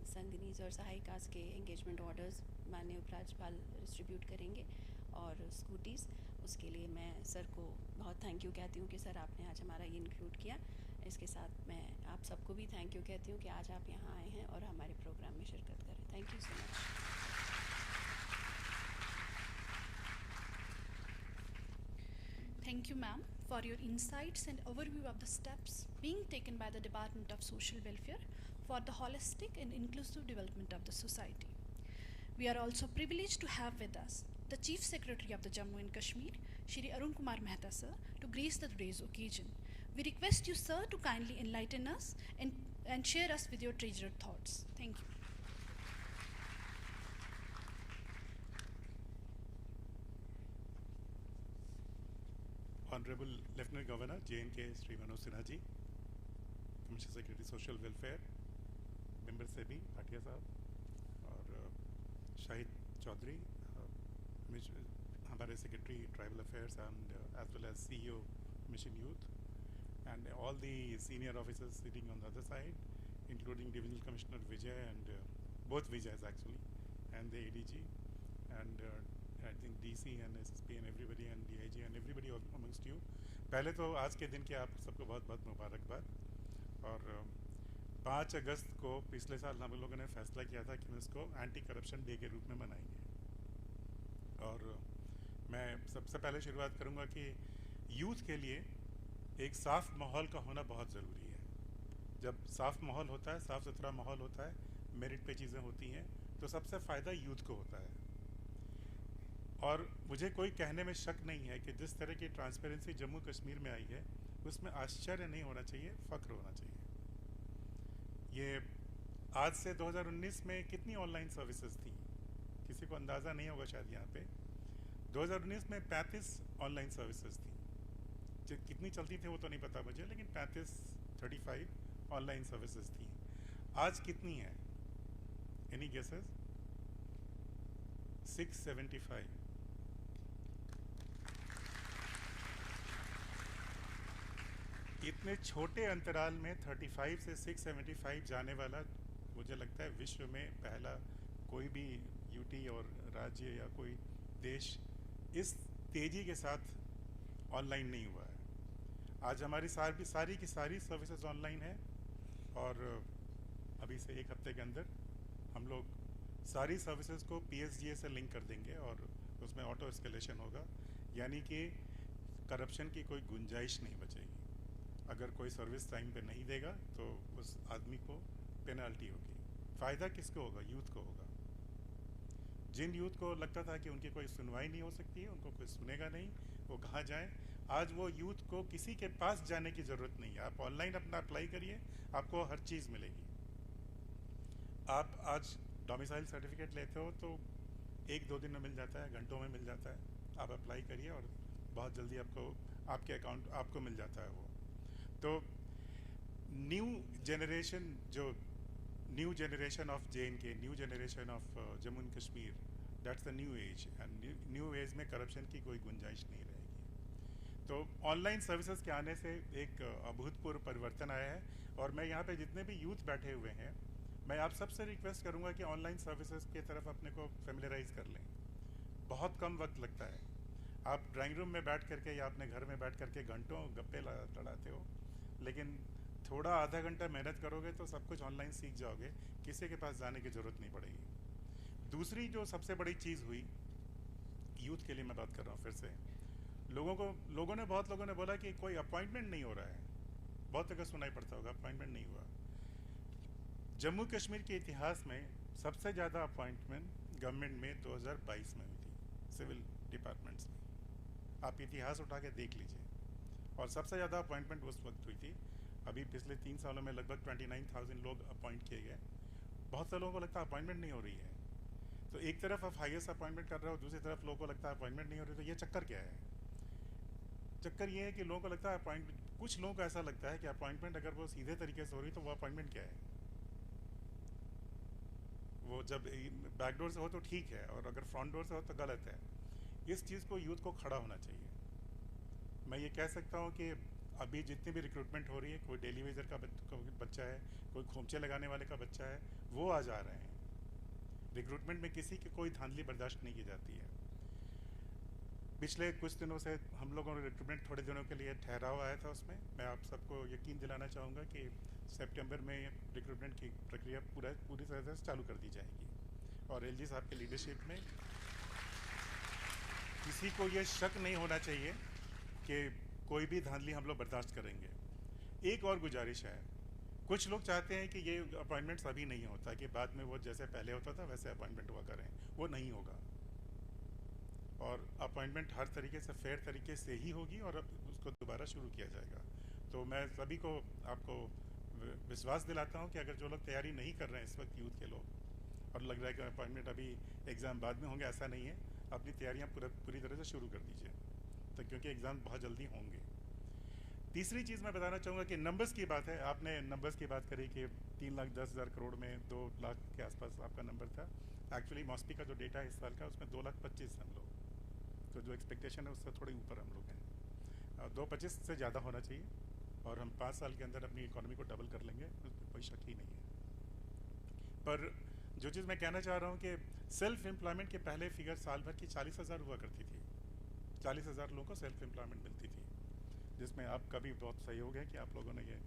संगनीज और सहायिकास के एंगेजमेंट ऑर्डर्स माननीय उपराज्यपाल डिस्ट्रीब्यूट करेंगे, और स्कूटीज़, उसके लिए मैं सर को बहुत थैंक यू कहती हूँ कि सर आपने आज हमारा ये इंक्लूड किया। इसके साथ मैं आप सबको भी थैंक यू कहती हूँ कि आज आप यहाँ आए हैं और हमारे प्रोग्राम में शिरकत करें। Thank you so much. Thank you, ma'am, for your insights and overview of the steps being taken by the Department of Social Welfare for the holistic and inclusive development of the society. We are also privileged to have with us the Chief Secretary of the Jammu and Kashmir, Shri Arun Kumar Mehta sir, to grace the today's occasion. We request you, sir, to kindly enlighten us and share us with your treasured thoughts. Thank you. Honorable Lieutenant Governor JNK Sri Manoj Sinha ji, Commissioner Secretary Social Welfare, Member SEBI Bhatia साहब और शाहिद चौधरी, हमारे Secretary Tribal Affairs and as well as CEO Mission Youth, and all the senior officers sitting on the other side, including Divisional Commissioner Vijay and both Vijays actually, and the ADG, and I think DC and SSP and everybody and DIG and everybody amongst you. पहले तो आज के दिन के आप सबको बहुत बहुत मुबारकबाद। और 5 अगस्त को पिछले साल हम लोगों ने फैसला किया था कि हम इसको एंटी करप्शन डे के रूप में मनाएंगे। और मैं सबसे पहले शुरुआत करूंगा कि यूथ के लिए एक साफ़ माहौल का होना बहुत ज़रूरी है। जब साफ़ माहौल होता है, साफ़ सुथरा माहौल होता है, मेरिट पे चीज़ें होती हैं, तो सबसे फ़ायदा यूथ को होता है। और मुझे कोई कहने में शक नहीं है कि जिस तरह की ट्रांसपेरेंसी जम्मू कश्मीर में आई है, उसमें आश्चर्य नहीं होना चाहिए, फ़ख्र होना चाहिए। ये आज से 2019 में कितनी ऑनलाइन सर्विसेज थी, किसी को अंदाज़ा नहीं होगा शायद यहाँ पे। 2019 में 35 ऑनलाइन सर्विसेज थी, कितनी चलती थी वो तो नहीं पता मुझे, लेकिन 35 ऑनलाइन सर्विसेज थी। आज कितनी है? Any guesses? 675। इतने छोटे अंतराल में 35 से 675 जाने वाला मुझे लगता है विश्व में पहला कोई भी यूटी और राज्य या कोई देश इस तेज़ी के साथ ऑनलाइन नहीं हुआ है। आज हमारी सारी की सारी सर्विसेज ऑनलाइन है, और अभी से 1 हफ्ते के अंदर हम लोग सारी सर्विसेज को PSGA से लिंक कर देंगे और उसमें ऑटो एस्केलेशन होगा, यानी कि करप्शन की कोई गुंजाइश नहीं बचेगी। अगर कोई सर्विस टाइम पे नहीं देगा तो उस आदमी को पेनल्टी होगी। फ़ायदा किसको होगा? यूथ को होगा। जिन यूथ को लगता था कि उनकी कोई सुनवाई नहीं हो सकती है, उनको कोई सुनेगा नहीं, वो कहाँ जाएं, आज वो यूथ को किसी के पास जाने की ज़रूरत नहीं है। आप ऑनलाइन अपना अप्लाई करिए, आपको हर चीज़ मिलेगी। आप आज डोमिसाइल सर्टिफिकेट लेते हो तो 1-2 दिन में मिल जाता है, घंटों में मिल जाता है। आप अप्लाई करिए और बहुत जल्दी आपको आपके अकाउंट आपको मिल जाता है वो। तो new generation of JNK, new generation of Jammu and Kashmir, that's the new age, and new age में करप्शन की कोई गुंजाइश नहीं रहेगी। तो ऑनलाइन सर्विसेज के आने से एक अभूतपूर्व परिवर्तन आया है, और मैं यहाँ पे जितने भी यूथ बैठे हुए हैं, मैं आप सबसे रिक्वेस्ट करूँगा कि ऑनलाइन सर्विसेज की तरफ अपने को फेमिलराइज कर लें। बहुत कम वक्त लगता है। आप ड्राइंग रूम में बैठ करके या अपने घर में बैठ करके घंटों गप्पे लड़ाते हो, लेकिन थोड़ा आधा घंटा मेहनत करोगे तो सब कुछ ऑनलाइन सीख जाओगे, किसी के पास जाने की ज़रूरत नहीं पड़ेगी। दूसरी जो सबसे बड़ी चीज़ हुई, यूथ के लिए मैं बात कर रहा हूँ फिर से, बहुत लोगों ने बोला कि कोई अपॉइंटमेंट नहीं हो रहा है। बहुत जगह सुनाई पड़ता होगा अपॉइंटमेंट नहीं हुआ। जम्मू कश्मीर के इतिहास में सबसे ज़्यादा अपॉइंटमेंट गवर्नमेंट में 2022 में हुई थी, सिविल डिपार्टमेंट्स में। आप इतिहास उठा के देख लीजिए, और सबसे ज़्यादा अपॉइंटमेंट उस वक्त हुई थी। अभी पिछले 3 सालों में लगभग 29,000 लोग अपॉइंट किए गए। बहुत से लोगों को लगता है अपॉइंटमेंट नहीं हो रही है, तो एक तरफ आप हाईएस्ट अपॉइंटमेंट कर रहे हो, दूसरी तरफ लोगों को लगता है अपॉइंटमेंट नहीं हो रही, तो ये चक्कर क्या है? चक्कर ये है कि लोगों को लगता है कुछ लोगों को ऐसा लगता है कि अपॉइंटमेंट अगर वो सीधे तरीके से हो रही तो वो अपॉइंटमेंट क्या है? वो जब बैकडोर से हो तो ठीक है, और अगर फ्रंट डोर से हो तो गलत है। इस चीज़ को यूथ को खड़ा होना चाहिए। मैं ये कह सकता हूँ कि अभी जितनी भी रिक्रूटमेंट हो रही है, कोई डेली वेजर का बच्चा है, कोई खोमचे लगाने वाले का बच्चा है, वो आ जा रहे हैं। रिक्रूटमेंट में किसी की कोई धांधली बर्दाश्त नहीं की जाती है। पिछले कुछ दिनों से हम लोगों ने रिक्रूटमेंट थोड़े दिनों के लिए ठहराव आया था, उसमें मैं आप सबको यकीन दिलाना चाहूँगा कि सितंबर में रिक्रूटमेंट की प्रक्रिया पूरी तरह से चालू कर दी जाएगी, और LG साहब के लीडरशिप में किसी को ये शक नहीं होना चाहिए कि कोई भी धांधली हम लोग बर्दाश्त करेंगे। एक और गुजारिश है, कुछ लोग चाहते हैं कि ये अपॉइंटमेंट्स अभी नहीं होता, कि बाद में वो जैसे पहले होता था वैसे अपॉइंटमेंट हुआ करें। वो नहीं होगा, और अपॉइंटमेंट हर तरीके से फेयर तरीके से ही होगी, और अब उसको दोबारा शुरू किया जाएगा। तो मैं सभी को आपको विश्वास दिलाता हूँ कि अगर जो लोग तैयारी नहीं कर रहे हैं इस वक्त, यूथ के लोग, और लग रहा है कि अपॉइंटमेंट अभी एग्ज़ाम बाद में होंगे, ऐसा नहीं है। अपनी तैयारियाँ पूरी तरह से शुरू कर दीजिए, तो क्योंकि एग्ज़ाम बहुत जल्दी होंगे। तीसरी चीज़ मैं बताना चाहूँगा कि नंबर्स की बात है। आपने नंबर्स की बात करी कि 3,10,000 करोड़ में 2 लाख के आसपास आपका नंबर था। एक्चुअली मॉस्पी का जो डेटा है इस साल का, उसमें 2,25,000 हम लोग, तो जो एक्सपेक्टेशन है उससे थोड़े ऊपर हम लोग हैं। 2,25,000 से ज़्यादा होना चाहिए, और हम 5 साल के अंदर अपनी इकोनॉमी को डबल कर लेंगे, उसमें कोई शक ही नहीं है। पर जो चीज़ मैं कहना चाह रहा हूँ कि सेल्फ एम्प्लॉयमेंट के पहले फिगर साल भर की 40,000 हुआ करती थी। 40,000 लोगों को सेल्फ एम्प्लॉयमेंट मिलती थी, जिसमें आपका भी बहुत सहयोग है कि आप लोगों ने ये,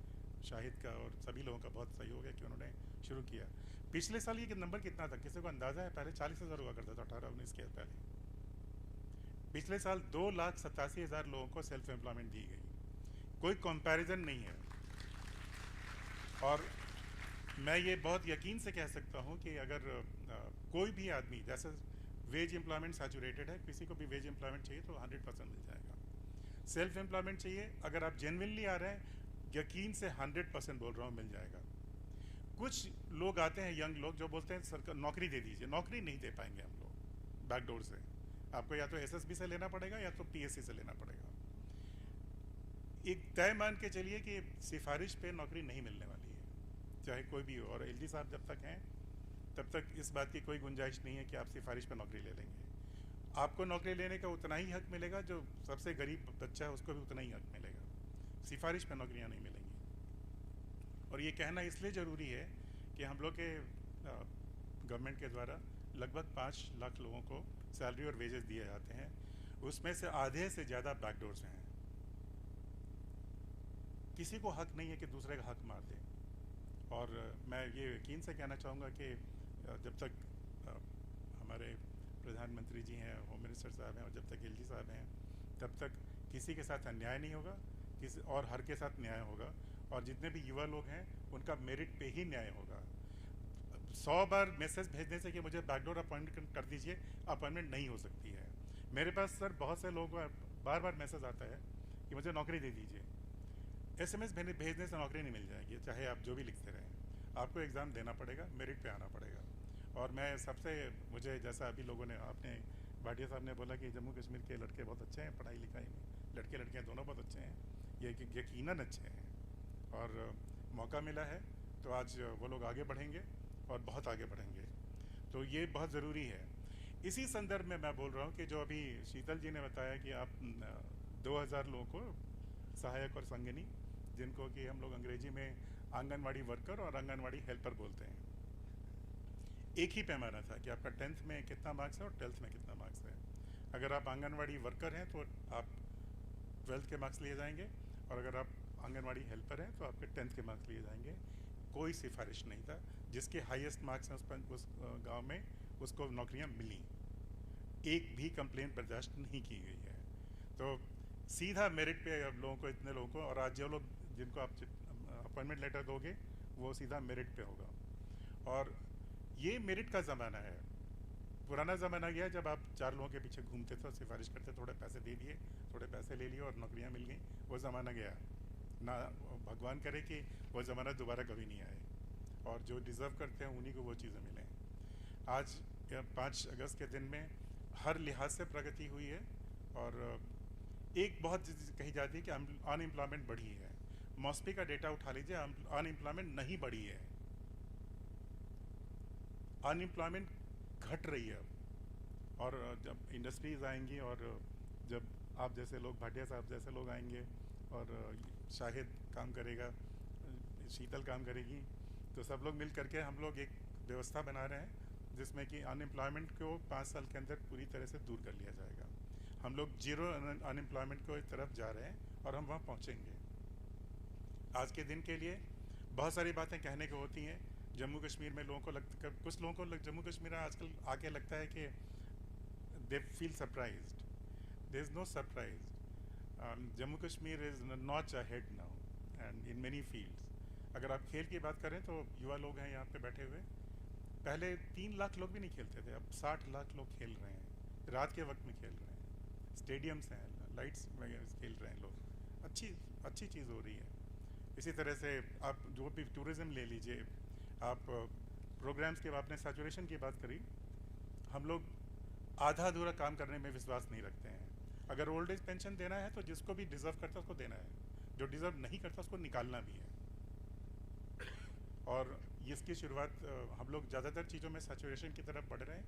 शाहिद का और सभी लोगों का बहुत सहयोग है कि उन्होंने शुरू किया। पिछले साल ये नंबर कितना था, किसी को अंदाज़ा है? पहले 40,000 हुआ करता था 18-19 के पहले। पिछले साल 2,87,000 लोगों को सेल्फ एम्प्लॉयमेंट दी गई। कोई कंपैरिजन नहीं है, और मैं ये बहुत यकीन से कह सकता हूँ कि अगर कोई भी आदमी, जैसे वेज एम्प्लॉयमेंट सैचुरेटेड है, किसी को भी वेज एम्प्लॉयमेंट चाहिए तो 100% मिल जाएगा। सेल्फ एम्प्लॉयमेंट चाहिए, अगर आप जेन्युइनली आ रहे हैं, यकीन से 100% बोल रहा हूँ मिल जाएगा। कुछ लोग आते हैं, यंग लोग, जो बोलते हैं सरकार नौकरी दे दीजिए। नौकरी नहीं दे पाएंगे हम लोग बैकडोर से। आपको या तो SSB से लेना पड़ेगा या तो PSC से लेना पड़ेगा। एक तय मान के चलिए कि सिफारिश पे नौकरी नहीं मिलने वाली है, चाहे कोई भी हो। और LG साहब जब तक हैं तब तक इस बात की कोई गुंजाइश नहीं है कि आप सिफारिश पे नौकरी ले लेंगे। आपको नौकरी लेने का उतना ही हक मिलेगा, जो सबसे गरीब बच्चा है उसको भी उतना ही हक मिलेगा। सिफारिश पे नौकरियाँ नहीं मिलेंगी। और ये कहना इसलिए ज़रूरी है कि हम लोग के गवर्नमेंट के द्वारा लगभग 5 लाख लोगों को सैलरी और वेजेस दिए जाते हैं, उसमें से आधे से ज़्यादा बैकडोर से हैं। किसी को हक नहीं है कि दूसरे का हक मार दे। और मैं ये यकीन से कहना चाहूँगा कि जब तक हमारे प्रधानमंत्री जी हैं, होम मिनिस्टर साहब हैं, और जब तक LG साहब हैं, तब तक किसी के साथ अन्याय नहीं होगा, किसी और हर के साथ न्याय होगा, और जितने भी युवा लोग हैं उनका मेरिट पे ही न्याय होगा। 100 बार मैसेज भेजने से कि मुझे बैकडोर अपॉइंटमेंट कर दीजिए, अपॉइंटमेंट नहीं हो सकती है। मेरे पास सर बहुत से लोगों का बार बार मैसेज आता है कि मुझे नौकरी दे दीजिए। SMS भेजने से नौकरी नहीं मिल जाएगी, चाहे आप जो भी लिखते रहें। आपको एग्ज़ाम देना पड़ेगा, मेरिट पे आना पड़ेगा। और मैं सबसे, मुझे जैसा अभी लोगों ने, आपने भाटिया साहब ने बोला कि जम्मू कश्मीर के लड़के बहुत अच्छे हैं पढ़ाई लिखाई में, लड़के लड़कियाँ दोनों बहुत अच्छे हैं, ये यकीनन अच्छे हैं, और मौका मिला है तो आज वो लोग आगे बढ़ेंगे और बहुत आगे बढ़ेंगे। तो ये बहुत ज़रूरी है। इसी संदर्भ में मैं बोल रहा हूँ कि जो अभी शीतल जी ने बताया कि आप 2000 लोगों को सहायक और संगिनी, जिनको कि हम लोग अंग्रेजी में आंगनवाड़ी वर्कर और आंगनवाड़ी हेल्पर बोलते हैं, एक ही पैमाना था कि आपका 10th में कितना मार्क्स है और 12th में कितना मार्क्स है। अगर आप आंगनवाड़ी वर्कर हैं तो आप 12th के मार्क्स लिए जाएंगे, और अगर आप आंगनवाड़ी हेल्पर हैं तो आपके 10th के मार्क्स लिए जाएंगे। कोई सिफारिश नहीं था, जिसके हाईएस्ट मार्क्स हैं उस गांव में उसको नौकरियां मिली। एक भी कंप्लेंट बर्दाश्त नहीं की गई है। तो सीधा मेरिट पे अब लोगों को, इतने लोगों को, और आज जो लोग जिनको आप अपॉइंटमेंट लेटर दोगे वो सीधा मेरिट पे होगा। और ये मेरिट का ज़माना है। पुराना ज़माना गया जब आप 4 लोगों के पीछे घूमते थे, सिफारिश करते, थोड़े पैसे दे दिए, थोड़े पैसे ले लिए और नौकरियां मिल गई। वो ज़माना गया ना, भगवान करे कि वो ज़माना दोबारा कभी नहीं आए, और जो डिज़र्व करते हैं उन्हीं को वो चीज़ें मिलें। आज 5 अगस्त के दिन में हर लिहाज से प्रगति हुई है, और एक बहुत कही जाती है कि अनएम्प्लॉयमेंट बढ़ी है। मॉस्पी का डेटा उठा लीजिए, अनएम्प्लॉयमेंट नहीं बढ़ी है, अनएम्प्लॉयमेंट घट रही है। और जब इंडस्ट्रीज आएंगी, और जब आप जैसे लोग, भाटिया साहब जैसे लोग आएंगे, और शाहिद काम करेगा, शीतल काम करेगी, तो सब लोग मिल करके हम लोग एक व्यवस्था बना रहे हैं जिसमें कि अनएम्प्लॉयमेंट को 5 साल के अंदर पूरी तरह से दूर कर लिया जाएगा। हम लोग जीरो अनएम्प्लॉयमेंट की तरफ जा रहे हैं, और हम वहाँ पहुँचेंगे। आज के दिन के लिए बहुत सारी बातें कहने को होती हैं। जम्मू कश्मीर में लोगों को कुछ लोगों को जम्मू कश्मीर आजकल आके लगता है कि they feel surprised. There is no surprise. Jammu Kashmir is notch ahead now and in many fields. अगर आप खेल की बात करें तो युवा लोग हैं यहाँ पे बैठे हुए, पहले 3 लाख लोग भी नहीं खेलते थे, अब 60 लाख लोग खेल रहे हैं, रात के वक्त में खेल रहे हैं, स्टेडियम्स हैं, लाइट्स वगैरह खेल रहे हैं लोग। अच्छी चीज़ हो रही है। इसी तरह से आप जो भी टूरिज़्म ले लीजिए, आप प्रोग्राम्स के, आपने सैचुरेशन की बात करी, हम लोग आधा अधूरा काम करने में विश्वास नहीं रखते हैं। अगर ओल्ड एज पेंशन देना है तो जिसको भी डिज़र्व करता है उसको देना है, जो डिज़र्व नहीं करता उसको निकालना भी है। और इसकी शुरुआत हम लोग ज़्यादातर चीज़ों में सैचुरेशन की तरफ बढ़ रहे हैं।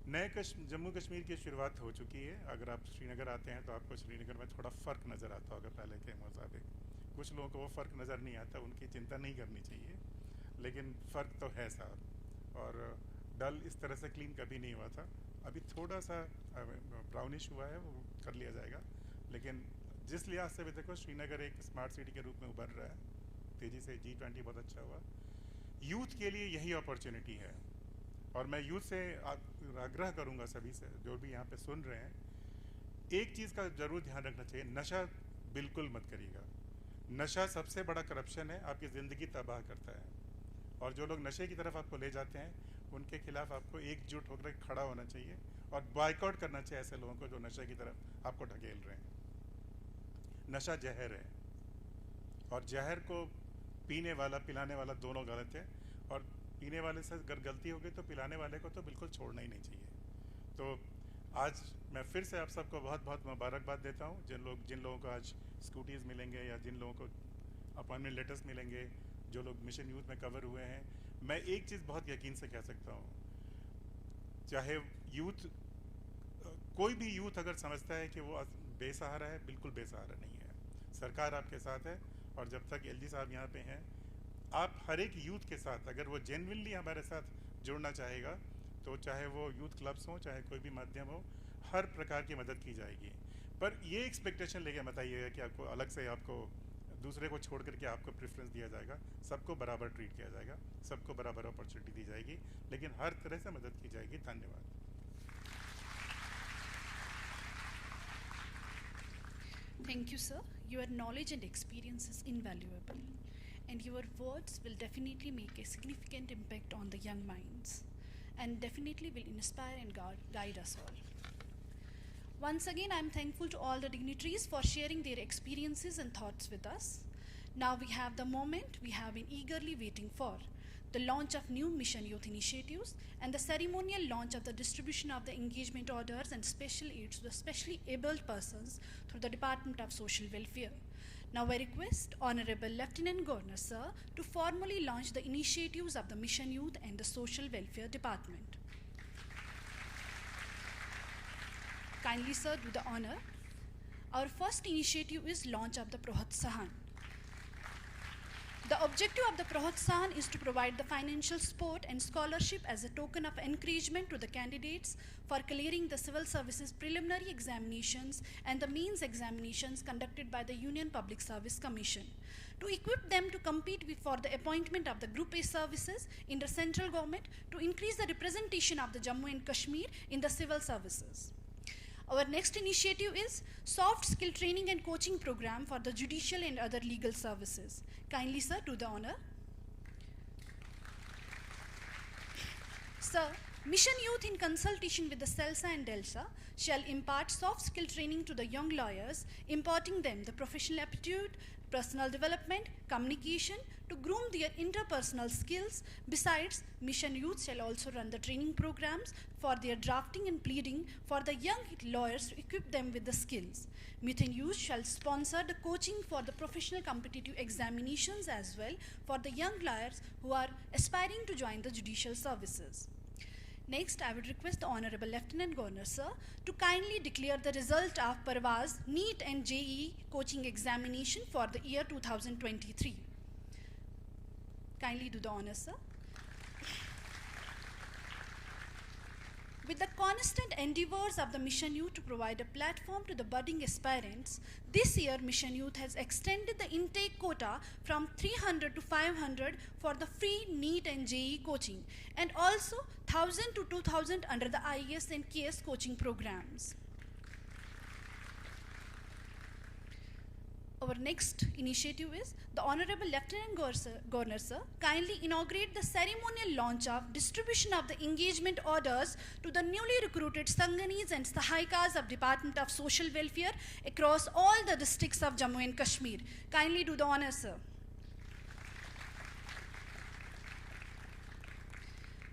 नए जम्मू कश्मीर की शुरुआत हो चुकी है। अगर आप श्रीनगर आते हैं तो आपको श्रीनगर में थोड़ा फ़र्क नज़र आता होगा पहले के मुताबिक। कुछ लोगों को वो फ़र्क नज़र नहीं आता, उनकी चिंता नहीं करनी चाहिए, लेकिन फ़र्क तो है साहब। और डल इस तरह से क्लीन कभी नहीं हुआ था, अभी थोड़ा सा ब्राउनिश हुआ है, वो कर लिया जाएगा। लेकिन जिस लिहाज से भी देखो, श्रीनगर एक स्मार्ट सिटी के रूप में उभर रहा है तेज़ी से। G20 बहुत अच्छा हुआ। यूथ के लिए यही अपॉर्चुनिटी है, और मैं यूथ से आग्रह करूंगा सभी से, जो भी यहाँ पे सुन रहे हैं, एक चीज़ का ज़रूर ध्यान रखना चाहिए, नशा बिल्कुल मत करिएगा। नशा सबसे बड़ा करप्शन है, आपकी ज़िंदगी तबाह करता है। और जो लोग नशे की तरफ आपको ले जाते हैं, उनके खिलाफ आपको एकजुट होकर खड़ा होना चाहिए और बॉयकॉट करना चाहिए ऐसे लोगों को जो नशे की तरफ आपको ढकेल रहे हैं। नशा जहर है, और जहर को पीने वाला पिलाने वाला दोनों गलत है, और पीने वाले से अगर गलती हो गई तो पिलाने वाले को तो बिल्कुल छोड़ना ही नहीं चाहिए। तो आज मैं फिर से आप सबको बहुत बहुत मुबारकबाद देता हूँ। जिन लोगों को आज स्कूटीज़ मिलेंगे, या जिन लोगों को अपॉइंटमेंट लेटर्स मिलेंगे, जो लोग मिशन यूथ में कवर हुए हैं, मैं एक चीज़ बहुत यकीन से कह सकता हूँ, चाहे यूथ, कोई भी यूथ अगर समझता है कि वो बेसहारा है, बिल्कुल बेसहारा नहीं है। सरकार आपके साथ है, और जब तक LG साहब यहाँ पे हैं, आप हर एक यूथ के साथ, अगर वो जेन्युइनली हमारे साथ जुड़ना चाहेगा, तो चाहे वो यूथ क्लब्स हों, चाहे कोई भी माध्यम हो, हर प्रकार की मदद की जाएगी। पर ये एक्सपेक्टेशन लेके मत आइएगा कि आपको अलग से, आपको दूसरे को छोड़ करके आपको प्रेफरेंस दिया जाएगा। सबको बराबर ट्रीट किया जाएगा, सबको बराबर अपॉर्चुनिटी दी जाएगी, लेकिन हर तरह से मदद की जाएगी। धन्यवाद। Thank you, sir. your knowledge and experience is invaluable, and your words will definitely make a significant impact on the young minds, and definitely will inspire and guide us all. Once again, I am thankful to all the dignitaries for sharing their experiences and thoughts with us. Now we have the moment we have been eagerly waiting for, the launch of new Mission Youth initiatives and the ceremonial launch of the distribution of the engagement orders and special aids to the specially abled persons through the Department of Social Welfare. Now I request Honorable Lieutenant Governor Sir to formally launch the initiatives of the Mission Youth and the Social Welfare Department. Kindly sir, do the honor. Our first initiative is launch of the Protsahan. The objective of the Protsahan is to provide the financial support and scholarship as a token of encouragement to the candidates for clearing the civil services preliminary examinations and the means examinations conducted by the Union Public Service Commission, to equip them to compete for the appointment of the Group A services in the central government, to increase the representation of the Jammu and Kashmir in the civil services. Our next initiative is soft skill training and coaching program for the judicial and other legal services. Kindly sir, do the honor. Sir, Mission Youth in consultation with the CELSA and DELSA shall impart soft skill training to the young lawyers, imparting them the professional aptitude, personal development, communication, to groom their interpersonal skills. Besides, Mission Youth shall also run the training programs for their drafting and pleading for the young lawyers to equip them with the skills. Mission Youth shall sponsor the coaching for the professional competitive examinations as well for the young lawyers who are aspiring to join the judicial services. Next, I would request the Honorable Lieutenant Governor Sir to kindly declare the result of Parvaz NEET and JEE coaching examination for the year 2023. Kindly do the honor, sir. With the constant endeavors of the Mission Youth to provide a platform to the budding aspirants, this year Mission Youth has extended the intake quota from 300 to 500 for the free NEET and JEE coaching, and also 1,000 to 2,000 under the IAS and KS coaching programs. Our next initiative is the Honorable Lieutenant Governor Sir kindly inaugurate the ceremonial launch of distribution of the engagement orders to the newly recruited Sanganis and Sahayikas of Department of Social Welfare across all the districts of Jammu and Kashmir. Kindly do the honor, sir.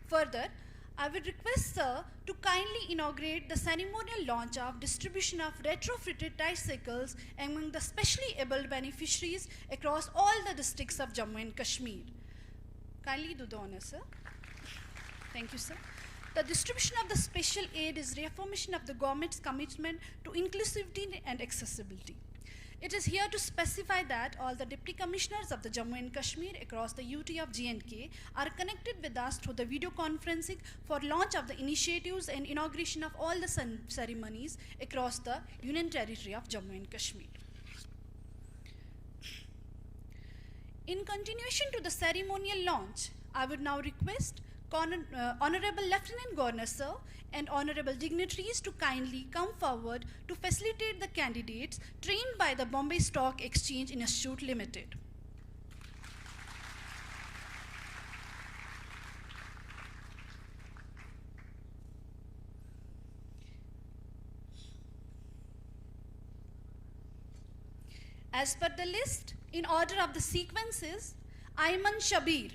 Further, I would request sir to kindly inaugurate the ceremonial launch of distribution of retrofitted tricycles among the specially able beneficiaries across all the districts of Jammu and Kashmir. Kindly do the honor, sir. Thank you, sir. The distribution of the special aid is reaffirmation of the government's commitment to inclusivity and accessibility. It is here to specify that all the Deputy Commissioners of the Jammu and Kashmir across the UT of J&K are connected with us through the video conferencing for launch of the initiatives and inauguration of all the ceremonies across the Union Territory of Jammu and Kashmir. In continuation to the ceremonial launch, I would now request Honorable Lieutenant Governor Sir and Honorable dignitaries to kindly come forward to facilitate the candidates trained by the Bombay Stock Exchange Institute Limited. As per the list, in order of the sequences, Ayman Shabir,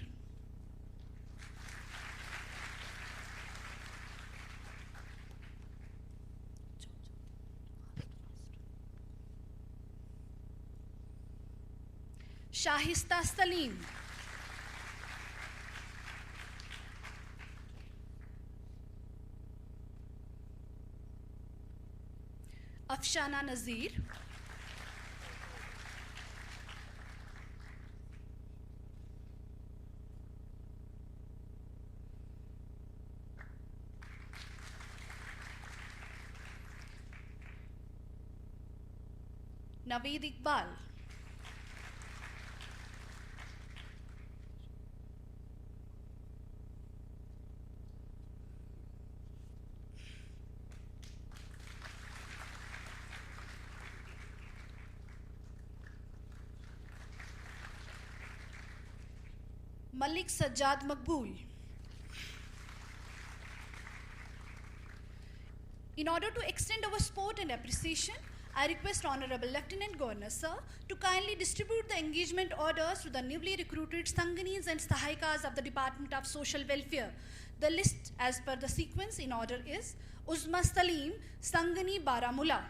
Shahista Salim, Afshana Nazir, Naveed Iqbal, Malik Sajjad Maqbool. In order to extend our support and appreciation, I request Honorable Lieutenant Governor Sir to kindly distribute the engagement orders to the newly recruited Sanganis and Sahayikas of the Department of Social Welfare. The list as per the sequence in order is Uzma Salim, Sangani Baramulla.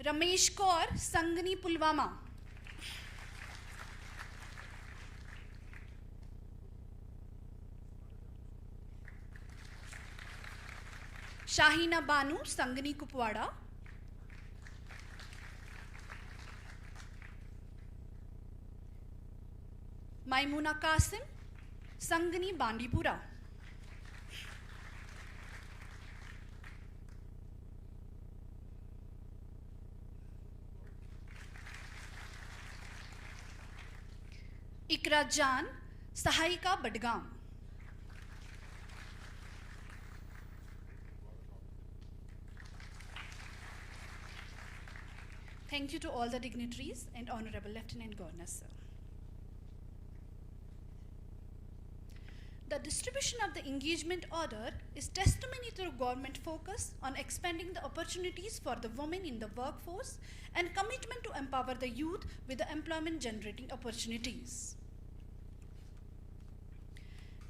Ramesh Kaur, Sangani Pulwama. Shahina Banu, Sangani Kupwada. Maimuna Qasim, Sangani Bandipura. Ikra Jan, Sahayika Badgam. Thank you to all the dignitaries and Honorable Lieutenant Governor Sir. The distribution of the engagement order is testimony to government focus on expanding the opportunities for the women in the workforce and commitment to empower the youth with the employment generating opportunities.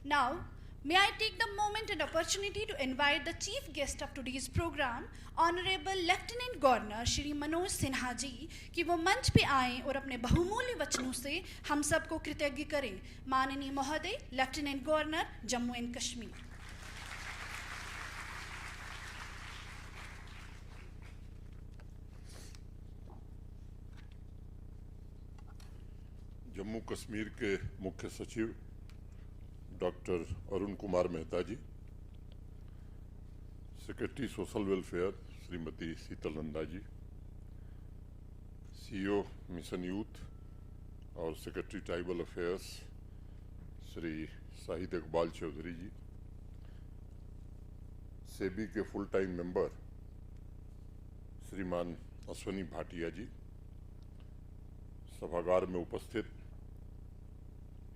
Now, may I take the moment and opportunity to invite the chief guest of today's program, Honorable Lieutenant Governor Shri Manoj Sinha जी, कि वो मंच पे आएं और अपने बहुमूल्य वचनों से हम सबको कृतज्ञ करें। माननीय महोदय, lieutenant governor Jammu and Kashmir. Jammu Kashmir के मुख्य सचिव doctor Arun Kumar Mehta ji, secretary social welfare Shrimati Sheetal Nanda ji, CEO mission youth और secretary tribal affairs Shri Shahid Iqbal Chaudhary ji, SEBI के फुल टाइम मेंबर श्रीमान अश्वनी भाटिया जी, सभागार में उपस्थित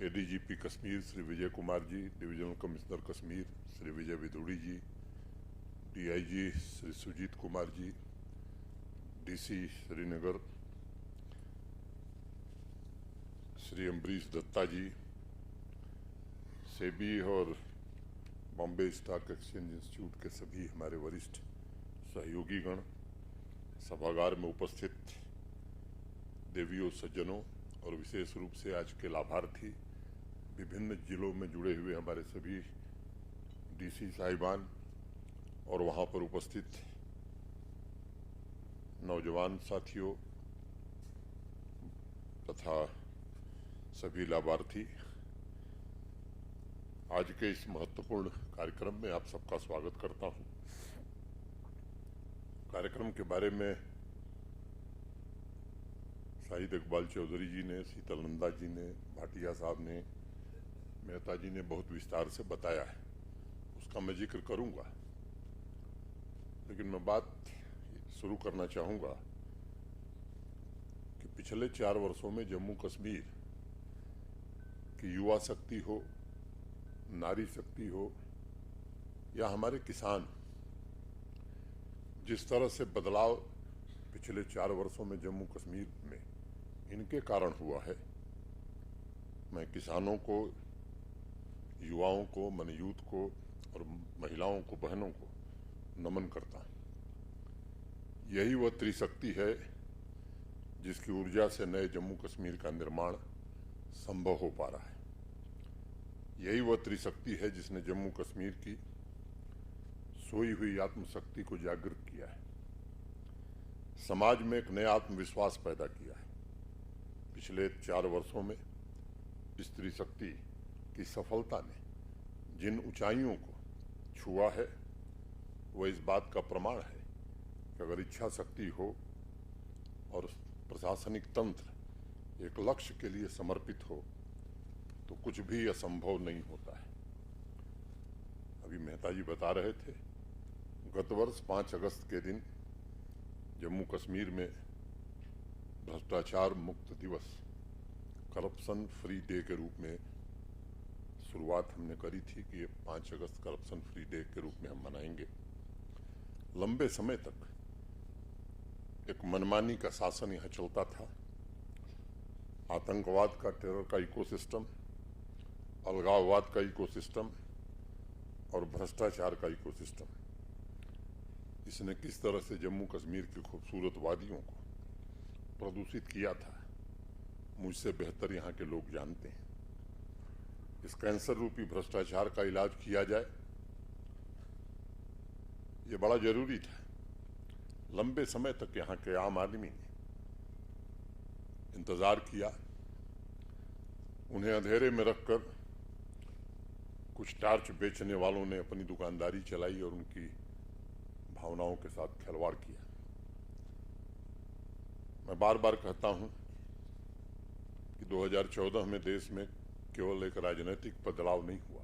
ADGP Kashmir Shri Vijay Kumar ji, divisional commissioner Kashmir Shri Vijay विदुड़ी जी, डीआईजी श्री सुजीत कुमार जी, डीसी श्रीनगर श्री अम्बरीश दत्ता जी, सेबी और बॉम्बे स्टॉक एक्सचेंज इंस्टीट्यूट के सभी हमारे वरिष्ठ सहयोगीगण, सभागार में उपस्थित देवियों सज्जनों और विशेष रूप से आज के लाभार्थी, विभिन्न जिलों में जुड़े हुए हमारे सभी डीसी साहिबान और वहां पर उपस्थित नौजवान साथियों तथा सभी लाभार्थी, आज के इस महत्वपूर्ण कार्यक्रम में आप सबका स्वागत करता हूं। कार्यक्रम के बारे में शाहिद इकबाल चौधरी जी ने, शीतल नंदा जी ने, भाटिया साहब ने, मेहता जी ने बहुत विस्तार से बताया है, उसका मैं जिक्र करूंगा। लेकिन मैं बात शुरू करना चाहूंगा कि पिछले 4 वर्षों में जम्मू कश्मीर की युवा शक्ति हो, नारी शक्ति हो या हमारे किसान, जिस तरह से बदलाव पिछले 4 वर्षों में जम्मू कश्मीर में इनके कारण हुआ है, मैं किसानों को, युवाओं को, मन यूथ को और महिलाओं को, बहनों को नमन करता हूं। यही वह त्रिशक्ति है जिसकी ऊर्जा से नए जम्मू कश्मीर का निर्माण संभव हो पा रहा है। यही वह त्रिशक्ति है जिसने जम्मू कश्मीर की सोई हुई आत्मशक्ति को जागृत किया है, समाज में एक नया आत्मविश्वास पैदा किया है। पिछले 4 वर्षों में इस त्रिशक्ति की सफलता ने जिन ऊंचाइयों को छुआ है, वह इस बात का प्रमाण है कि अगर इच्छा शक्ति हो और प्रशासनिक तंत्र एक लक्ष्य के लिए समर्पित हो तो कुछ भी असंभव नहीं होता है। अभी मेहता जी बता रहे थे, गत वर्ष 5 अगस्त के दिन जम्मू कश्मीर में भ्रष्टाचार मुक्त दिवस, करप्शन फ्री डे के रूप में शुरुआत हमने करी थी कि 5 अगस्त करप्शन फ्री डे के रूप में हम मनाएंगे। लंबे समय तक एक मनमानी का शासन यहाँ चलता था। आतंकवाद का, टेरर का इकोसिस्टम, अलगाववाद का इकोसिस्टम और भ्रष्टाचार का इकोसिस्टम, इसने किस तरह से जम्मू कश्मीर की खूबसूरत वादियों को प्रदूषित किया था, मुझसे बेहतर यहाँ के लोग जानते हैं। इस कैंसर रूपी भ्रष्टाचार का इलाज किया जाए, ये बड़ा जरूरी था। लंबे समय तक यहाँ के आम आदमी ने इंतजार किया। उन्हें अंधेरे में रखकर कुछ टार्च बेचने वालों ने अपनी दुकानदारी चलाई और उनकी भावनाओं के साथ खिलवाड़ किया। मैं बार बार कहता हूं कि 2014 में देश में केवल एक राजनीतिक बदलाव नहीं हुआ,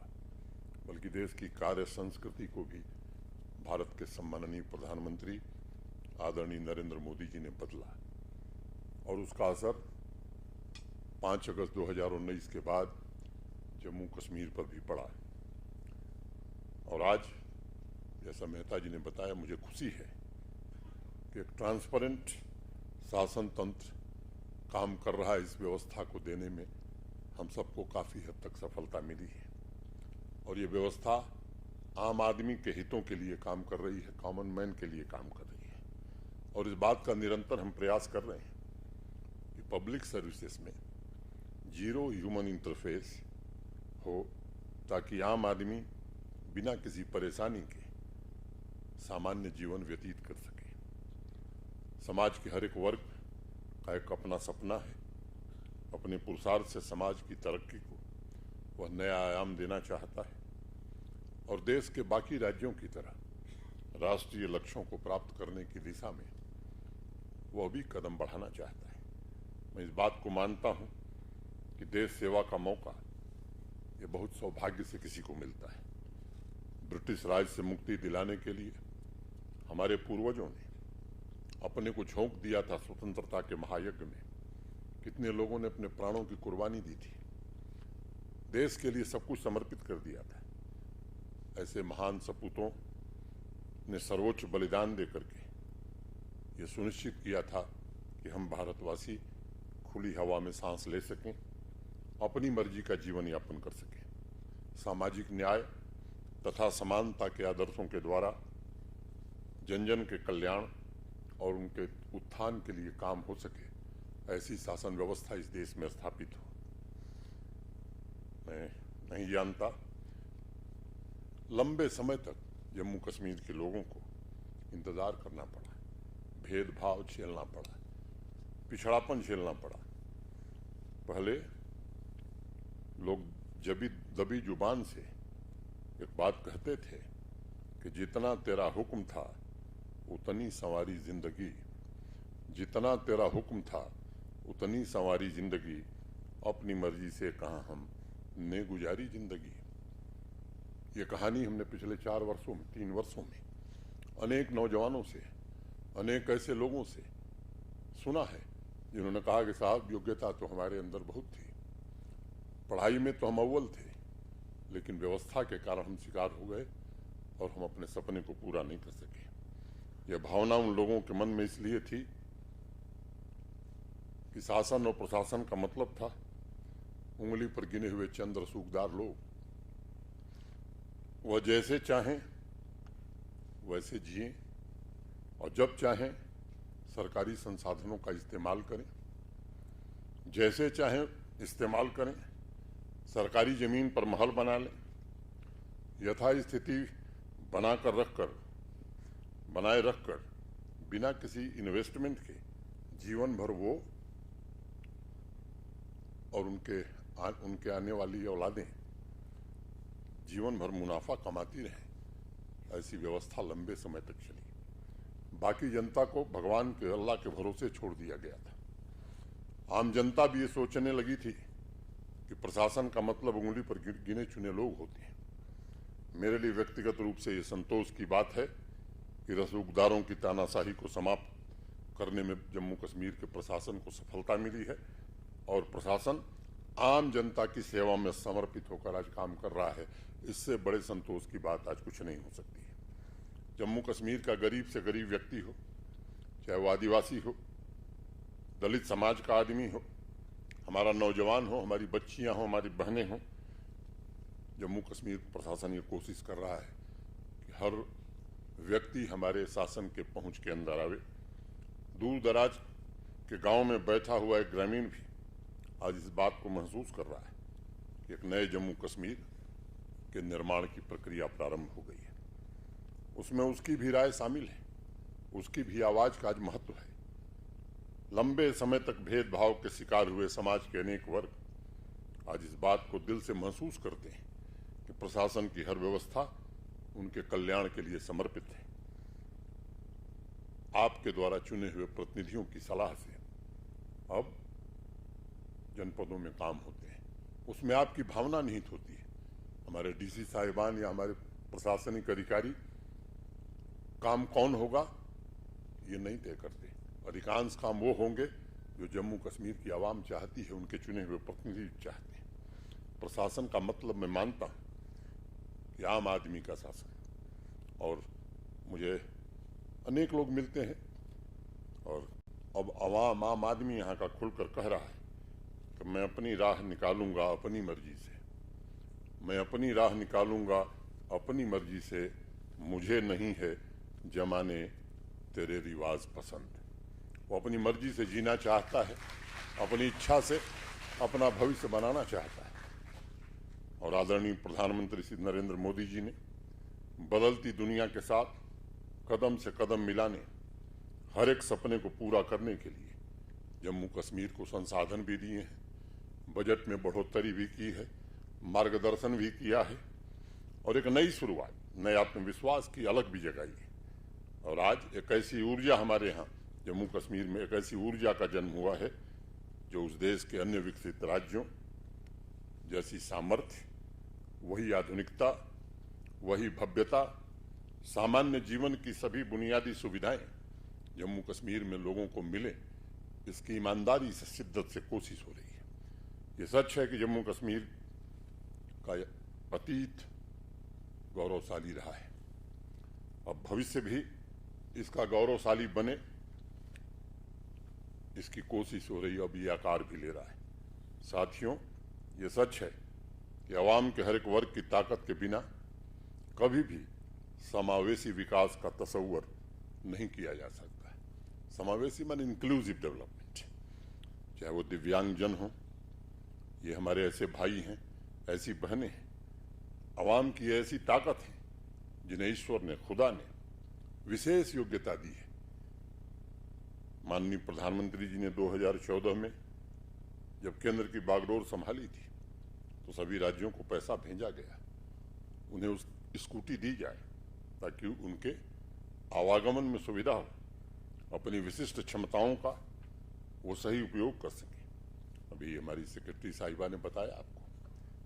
बल्कि देश की कार्य संस्कृति को भी भारत के सम्माननीय प्रधानमंत्री आदरणीय नरेंद्र मोदी जी ने बदला और उसका असर 5 अगस्त 2019 के बाद जम्मू कश्मीर पर भी पड़ा। और आज, जैसा मेहता जी ने बताया, मुझे खुशी है कि एक ट्रांसपेरेंट शासन तंत्र काम कर रहा है। इस व्यवस्था को देने में हम सबको काफ़ी हद तक सफलता मिली है और ये व्यवस्था आम आदमी के हितों के लिए काम कर रही है, कॉमन मैन के लिए काम कर रही है। और इस बात का निरंतर हम प्रयास कर रहे हैं कि पब्लिक सर्विसेज में जीरो ह्यूमन इंटरफेस हो, ताकि आम आदमी बिना किसी परेशानी के सामान्य जीवन व्यतीत कर सके। समाज के हर एक वर्ग का एक अपना सपना है। अपने पुरुषार्थ से समाज की तरक्की को वह नया आयाम देना चाहता है और देश के बाकी राज्यों की तरह राष्ट्रीय लक्ष्यों को प्राप्त करने की दिशा में वह भी कदम बढ़ाना चाहता है। मैं इस बात को मानता हूं कि देश सेवा का मौका ये बहुत सौभाग्य से किसी को मिलता है। ब्रिटिश राज से मुक्ति दिलाने के लिए हमारे पूर्वजों ने अपने को झोंक दिया था स्वतंत्रता के महायज्ञ में। कितने लोगों ने अपने प्राणों की कुर्बानी दी थी, देश के लिए सब कुछ समर्पित कर दिया था। ऐसे महान सपूतों ने सर्वोच्च बलिदान देकर के ये सुनिश्चित किया था कि हम भारतवासी खुली हवा में सांस ले सकें, अपनी मर्जी का जीवन यापन कर सकें। सामाजिक न्याय तथा समानता के आदर्शों के द्वारा जन जन के कल्याण और उनके उत्थान के लिए काम हो सके, ऐसी शासन व्यवस्था इस देश में स्थापित हो। मैं नहीं जानता, लंबे समय तक जम्मू कश्मीर के लोगों को इंतजार करना पड़ा, भेदभाव झेलना पड़ा, पिछड़ापन झेलना पड़ा। पहले लोग दबी जुबान से एक बात कहते थे कि जितना तेरा हुक्म था उतनी संवारी जिंदगी, जितना तेरा हुक्म था उतनी संवारी जिंदगी, अपनी मर्जी से कहाँ हम ने गुजारी जिंदगी। ये कहानी हमने पिछले 3 वर्षों में अनेक नौजवानों से, अनेक ऐसे लोगों से सुना है जिन्होंने कहा कि साहब, योग्यता तो हमारे अंदर बहुत थी, पढ़ाई में तो हम अव्वल थे, लेकिन व्यवस्था के कारण हम शिकार हो गए और हम अपने सपने को पूरा नहीं कर सके। यह भावना उन लोगों के मन में इसलिए थी कि शासन और प्रशासन का मतलब था उंगली पर गिने हुए चंद रसूखदार लोग। वह जैसे चाहें वैसे जिएं और जब चाहें सरकारी संसाधनों का इस्तेमाल करें, जैसे चाहें इस्तेमाल करें, सरकारी जमीन पर महल बना लें, यथास्थिति बनाए रखकर बिना किसी इन्वेस्टमेंट के जीवन भर वो और उनके आने वाली औलादें जीवन भर मुनाफा कमाती रहें। ऐसी व्यवस्था लंबे समय तक चली। बाकी जनता को भगवान के, अल्लाह के भरोसे छोड़ दिया गया था। आम जनता भी ये सोचने लगी थी कि प्रशासन का मतलब उंगली पर गिने चुने लोग होते हैं। मेरे लिए व्यक्तिगत रूप से ये संतोष की बात है कि रसूखदारों की तानाशाही को समाप्त करने में जम्मू कश्मीर के प्रशासन को सफलता मिली है और प्रशासन आम जनता की सेवा में समर्पित होकर आज काम कर रहा है। इससे बड़े संतोष की बात आज कुछ नहीं हो सकती है। जम्मू कश्मीर का गरीब से गरीब व्यक्ति हो, चाहे वो आदिवासी हो, दलित समाज का आदमी हो, हमारा नौजवान हो, हमारी बच्चियां हो, हमारी बहनें हो, जम्मू कश्मीर प्रशासन ये कोशिश कर रहा है कि हर व्यक्ति हमारे शासन के पहुंच के अंदर आवे। दूर दराज के गांव में बैठा हुआ एक ग्रामीण भी आज इस बात को महसूस कर रहा है कि एक नए जम्मू कश्मीर के निर्माण की प्रक्रिया प्रारंभ हो गई है। उसमें उसकी भी राय शामिल है, उसकी भी आवाज का आज महत्व है। लंबे समय तक भेदभाव के शिकार हुए समाज के अनेक वर्ग आज इस बात को दिल से महसूस करते हैं कि प्रशासन की हर व्यवस्था उनके कल्याण के लिए समर्पित है। आपके द्वारा चुने हुए प्रतिनिधियों की सलाह से अब जनपदों में काम होते हैं, उसमें आपकी भावना निहित होती है। हमारे डीसी साहिबान या हमारे प्रशासनिक अधिकारी काम कौन होगा ये नहीं तय करते। अधिकांश काम वो होंगे जो जम्मू कश्मीर की आवाम चाहती है, उनके चुने हुए प्रतिनिधि चाहते हैं। प्रशासन का मतलब मैं मानता हूँ कि आम आदमी का शासन, और मुझे अनेक लोग मिलते हैं और अब आम आदमी यहाँ का खुलकर कह रहा है कि मैं अपनी राह निकालूंगा अपनी मर्जी से, मैं अपनी राह निकालूंगा अपनी मर्जी से, मुझे नहीं है जमाने तेरे रिवाज पसंद। वो अपनी मर्जी से जीना चाहता है, अपनी इच्छा से अपना भविष्य बनाना चाहता है। और आदरणीय प्रधानमंत्री श्री नरेंद्र मोदी जी ने बदलती दुनिया के साथ कदम से कदम मिलाने, हर एक सपने को पूरा करने के लिए जम्मू कश्मीर को संसाधन भी दिए हैं, बजट में बढ़ोतरी भी की है, मार्गदर्शन भी किया है और एक नई शुरुआत, नए आत्मविश्वास की अलग भी जगाई है। और आज एक ऐसी ऊर्जा हमारे यहाँ जम्मू कश्मीर में, एक ऐसी ऊर्जा का जन्म हुआ है जो उस देश के अन्य विकसित राज्यों जैसी सामर्थ्य, वही आधुनिकता, वही भव्यता, सामान्य जीवन की सभी बुनियादी सुविधाएं जम्मू कश्मीर में लोगों को मिले, इसकी ईमानदारी से, शिद्दत से कोशिश हो रही है। ये सच है कि जम्मू कश्मीर का अतीत गौरवशाली रहा है, अब भविष्य भी इसका गौरवशाली बने, इसकी कोशिश हो रही है, अब ये आकार भी ले रहा है। साथियों, ये सच है कि आवाम के हर एक वर्ग की ताकत के बिना कभी भी समावेशी विकास का तस्वर नहीं किया जा सकता है। समावेशी माने इंक्लूसिव डेवलपमेंट, चाहे वो दिव्यांगजन हो, ये हमारे ऐसे भाई हैं, ऐसी बहनें हैं, आवाम की ऐसी ताकत है जिन्हें ईश्वर ने, खुदा ने विशेष योग्यता दी है। माननीय प्रधानमंत्री जी ने 2014 में जब केंद्र की बागडोर संभाली थी तो सभी राज्यों को पैसा भेजा गया, उन्हें उस स्कूटी दी जाए ताकि उनके आवागमन में सुविधा हो, अपनी विशिष्ट क्षमताओं का वो सही उपयोग कर सके। अभी हमारी सेक्रेटरी साहिबा ने बताया आपको,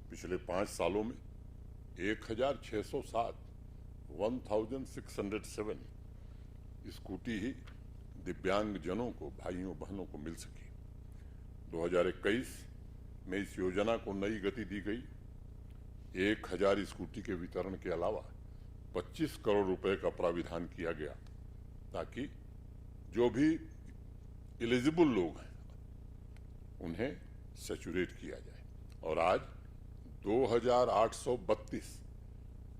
पिछले 5 सालों में 1607 1607 स्कूटी ही दिव्यांग जनों को, भाइयों बहनों को मिल सकी। 2021 में इस योजना को नई गति दी गई। 1000 स्कूटी के वितरण के अलावा 25 करोड़ रुपए का प्राविधान किया गया ताकि जो भी एलिजिबल लोग हैं उन्हें सैचुरेट किया जाए। और आज 2832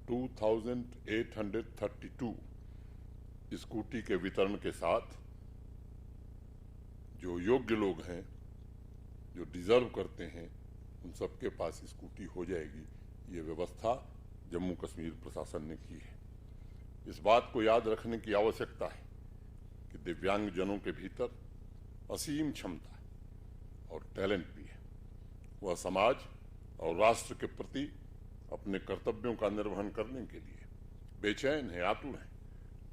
2832 स्कूटी के वितरण के साथ जो योग्य लोग हैं, जो डिजर्व करते हैं, उन सबके पास स्कूटी हो जाएगी। ये व्यवस्था जम्मू कश्मीर प्रशासन ने की है। इस बात को याद रखने की आवश्यकता है कि दिव्यांग जनों के भीतर असीम क्षमता और टैलेंट भी है। वह समाज और राष्ट्र के प्रति अपने कर्तव्यों का निर्वहन करने के लिए बेचैन है, आतुर है,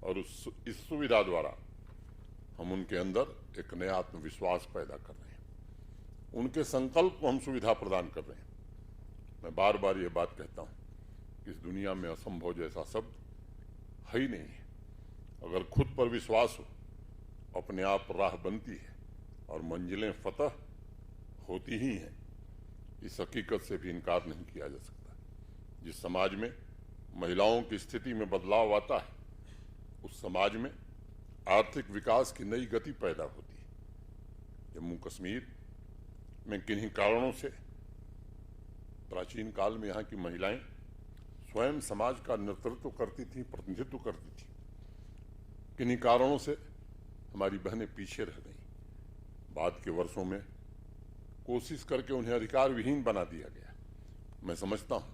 और इस सुविधा द्वारा हम उनके अंदर एक नया आत्मविश्वास पैदा कर रहे हैं, उनके संकल्प को हम सुविधा प्रदान कर रहे हैं। मैं बार बार ये बात कहता हूं कि इस दुनिया में असंभव जैसा शब्द है ही नहीं है। अगर खुद पर विश्वास हो, अपने आप राह बनती है और मंजिलें फतह होती ही हैं। इस हकीकत से भी इनकार नहीं किया जा सकता। जिस समाज में महिलाओं की स्थिति में बदलाव आता है, उस समाज में आर्थिक विकास की नई गति पैदा होती है। जम्मू कश्मीर में किन्हीं कारणों से प्राचीन काल में यहाँ की महिलाएं स्वयं समाज का नेतृत्व करती थीं, प्रतिनिधित्व करती थीं। किन्हीं कारणों से हमारी बहनें पीछे रह गईं। बाद के वर्षों में कोशिश करके उन्हें अधिकार विहीन बना दिया गया। मैं समझता हूं,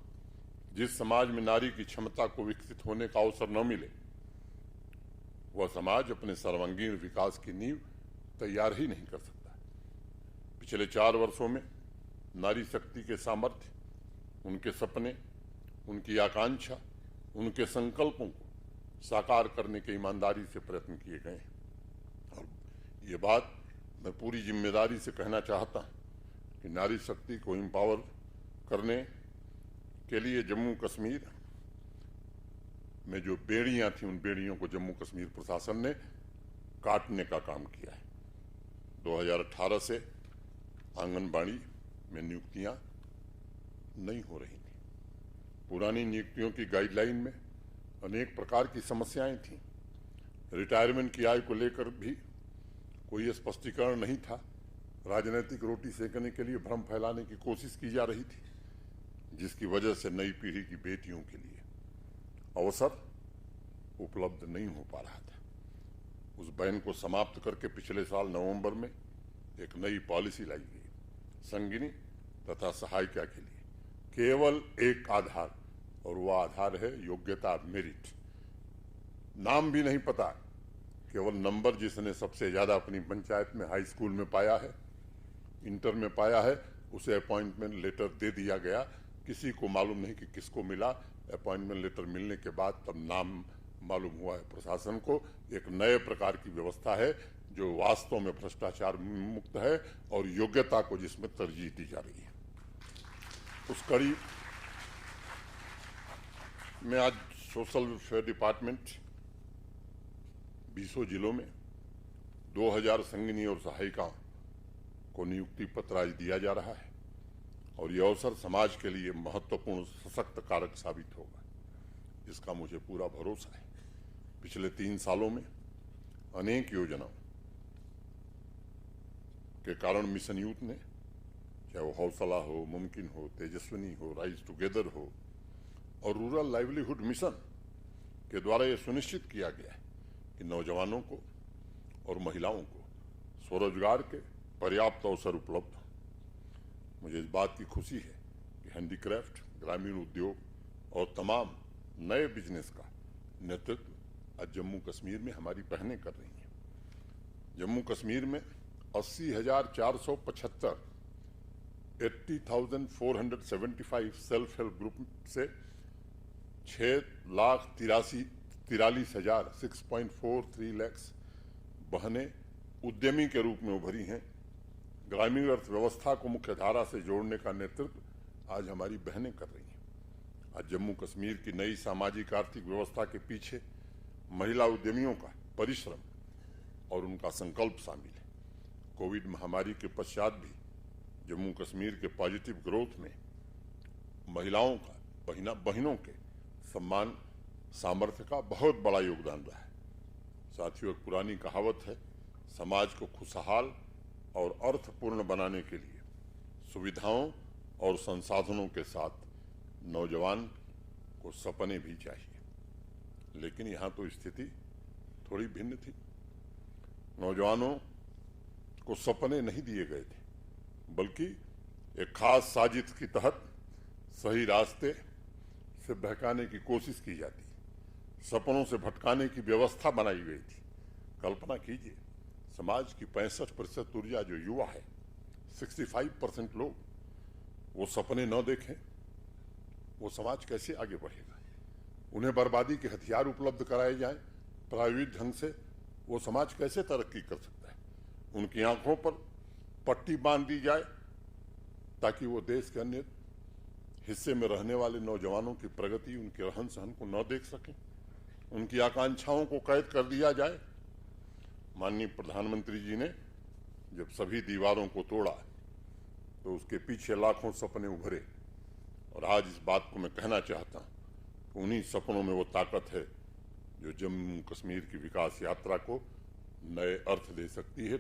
जिस समाज में नारी की क्षमता को विकसित होने का अवसर न मिले, वह समाज अपने सर्वांगीण विकास की नींव तैयार ही नहीं कर सकता। पिछले 4 वर्षों में नारी शक्ति के सामर्थ्य, उनके सपने, उनकी आकांक्षा, उनके संकल्पों को साकार करने के ईमानदारी से प्रयत्न किए गए हैं। और ये बात मैं पूरी जिम्मेदारी से कहना चाहता हूं कि नारी शक्ति को एम्पावर करने के लिए जम्मू कश्मीर में जो बेड़ियां थी, उन बेड़ियों को जम्मू कश्मीर प्रशासन ने काटने का काम किया है। 2018 से आंगनबाड़ी में नियुक्तियां नहीं हो रही थी। पुरानी नियुक्तियों की गाइडलाइन में अनेक प्रकार की समस्याएं थीं। रिटायरमेंट की आय को लेकर भी कोई स्पष्टीकरण नहीं था। राजनीतिक रोटी सेकने के लिए भ्रम फैलाने की कोशिश की जा रही थी, जिसकी वजह से नई पीढ़ी की बेटियों के लिए अवसर उपलब्ध नहीं हो पा रहा था। उस बैन को समाप्त करके पिछले साल नवंबर में एक नई पॉलिसी लाई गई, संगिनी तथा सहायिका के लिए केवल एक आधार, और वह आधार है योग्यता, मेरिट। नाम भी नहीं पता, केवल नंबर जिसने सबसे ज्यादा अपनी पंचायत में हाई स्कूल में पाया है, इंटर में पाया है, उसे अपॉइंटमेंट लेटर दे दिया गया। किसी को मालूम नहीं कि किसको मिला। अपॉइंटमेंट लेटर मिलने के बाद तब नाम मालूम हुआ है प्रशासन को। एक नए प्रकार की व्यवस्था है जो वास्तव में भ्रष्टाचार मुक्त है और योग्यता को जिसमें तरजीह दी जा रही है। उस कड़ी में आज सोशल वेलफेयर डिपार्टमेंट 20 जिलों में 2000 संगिनी और सहायिकाओं को नियुक्ति पत्र आज दिया जा रहा है और यह अवसर समाज के लिए महत्वपूर्ण सशक्त कारक साबित होगा, इसका मुझे पूरा भरोसा है। पिछले 3 सालों में अनेक योजनाओं के कारण मिशन यूथ ने, चाहे वो हौसला हो, मुमकिन हो, तेजस्विनी हो, राइज टुगेदर हो और रूरल लाइवलीहुड मिशन के द्वारा यह सुनिश्चित किया गया है कि नौजवानों को और महिलाओं को स्वरोजगार के पर्याप्त अवसर उपलब्ध हों। मुझे इस बात की खुशी है कि हैंडीक्राफ्ट, ग्रामीण उद्योग और तमाम नए बिजनेस का नेतृत्व आज जम्मू कश्मीर में हमारी बहनें कर रही हैं। जम्मू कश्मीर में 80,475 80,475 सेल्फ हेल्प ग्रुप से 6,43,000 6.43 लाख बहनें उद्यमी के रूप में उभरी हैं। ग्रामीण अर्थव्यवस्था को मुख्य धारा से जोड़ने का नेतृत्व आज हमारी बहनें कर रही हैं। आज जम्मू कश्मीर की नई सामाजिक आर्थिक व्यवस्था के पीछे महिला उद्यमियों का परिश्रम और उनका संकल्प शामिल है। कोविड महामारी के पश्चात भी जम्मू कश्मीर के पॉजिटिव ग्रोथ में महिलाओं का, बहनों के सम्मान सामर्थ्य का बहुत बड़ा योगदान रहा है। साथियों, एक पुरानी कहावत है, समाज को खुशहाल और अर्थपूर्ण बनाने के लिए सुविधाओं और संसाधनों के साथ नौजवान को सपने भी चाहिए। लेकिन यहाँ तो स्थिति थोड़ी भिन्न थी। नौजवानों को सपने नहीं दिए गए थे, बल्कि एक खास साजिश के तहत सही रास्ते से बहकाने की कोशिश की जाती, सपनों से भटकाने की व्यवस्था बनाई गई थी। कल्पना कीजिए, समाज की 65% ऊर्जा जो युवा है, 65% लोग वो सपने न देखें, वो समाज कैसे आगे बढ़ेगा? उन्हें बर्बादी के हथियार उपलब्ध कराए जाएं प्रायोजित ढंग से, वो समाज कैसे तरक्की कर सकता है? उनकी आंखों पर पट्टी बांध दी जाए ताकि वो देश के अन्य हिस्से में रहने वाले नौजवानों की प्रगति, उनके रहन सहन को न देख सकें, उनकी आकांक्षाओं को कैद कर दिया जाए। माननीय प्रधानमंत्री जी ने जब सभी दीवारों को तोड़ा तो उसके पीछे लाखों सपने उभरे, और आज इस बात को मैं कहना चाहता हूँ कि उन्हीं सपनों में वो ताकत है जो जम्मू कश्मीर की विकास यात्रा को नए अर्थ दे सकती है,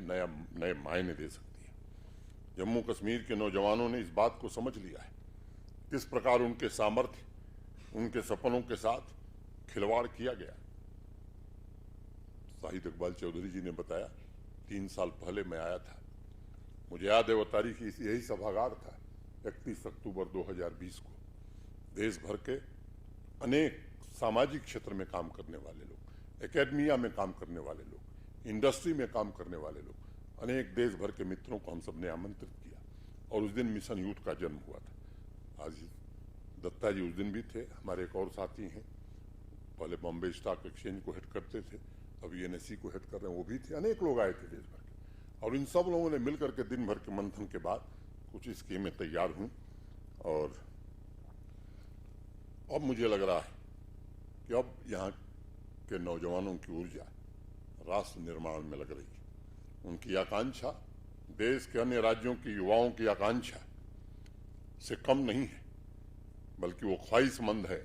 नए मायने दे सकती है। जम्मू कश्मीर के नौजवानों ने इस बात को समझ लिया है किस प्रकार उनके सामर्थ्य, उनके सपनों के साथ खिलवाड़ किया गया। शाहिद इकबाल चौधरी जी ने बताया, 3 साल पहले मैं आया था, मुझे याद है वो तारीख यही सभागार था, 31 अक्टूबर 2020 को। देश भर के अनेक सामाजिक क्षेत्र में काम करने वाले लोग, एकेडमिया में काम करने वाले लोग, इंडस्ट्री में काम करने वाले लोग, अनेक देश भर के मित्रों को हम सबने आमंत्रित किया, और उस दिन मिशन यूथ का जन्म हुआ था। आज दत्ता जी उस दिन भी थे, हमारे एक और साथी हैं, पहले बॉम्बे स्टॉक एक्सचेंज को हेड करते थे, अभी NSE को हेड कर रहे हैं, वो भी थे। अनेक लोग आए थे देश भर के, और इन सब लोगों ने मिलकर के दिन भर के मंथन के बाद कुछ स्कीमें तैयार हुई, और अब मुझे लग रहा है कि अब यहाँ के नौजवानों की ऊर्जा राष्ट्र निर्माण में लग रही है। उनकी आकांक्षा देश के अन्य राज्यों की युवाओं की आकांक्षा से कम नहीं है, बल्कि वो ख्वाहिशमंद है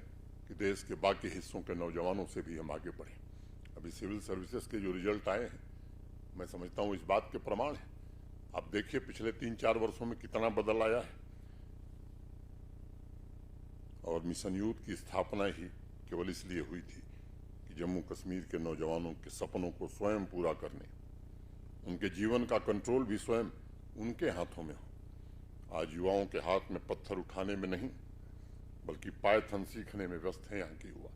कि देश के बाकी हिस्सों के नौजवानों से भी हम आगे बढ़ें। अभी सिविल सर्विसेज के जो रिजल्ट आए हैं, मैं समझता हूँ इस बात के प्रमाण है। आप देखिए पिछले 3-4 वर्षों में कितना बदल आया है, और मिशन यूथ की स्थापना ही केवल इसलिए हुई थी कि जम्मू कश्मीर के नौजवानों के सपनों को स्वयं पूरा करने, उनके जीवन का कंट्रोल भी स्वयं उनके हाथों में हो। आज युवाओं के हाथ में पत्थर उठाने में नहीं, बल्कि पायथन सीखने में व्यस्त है यहाँ के युवा।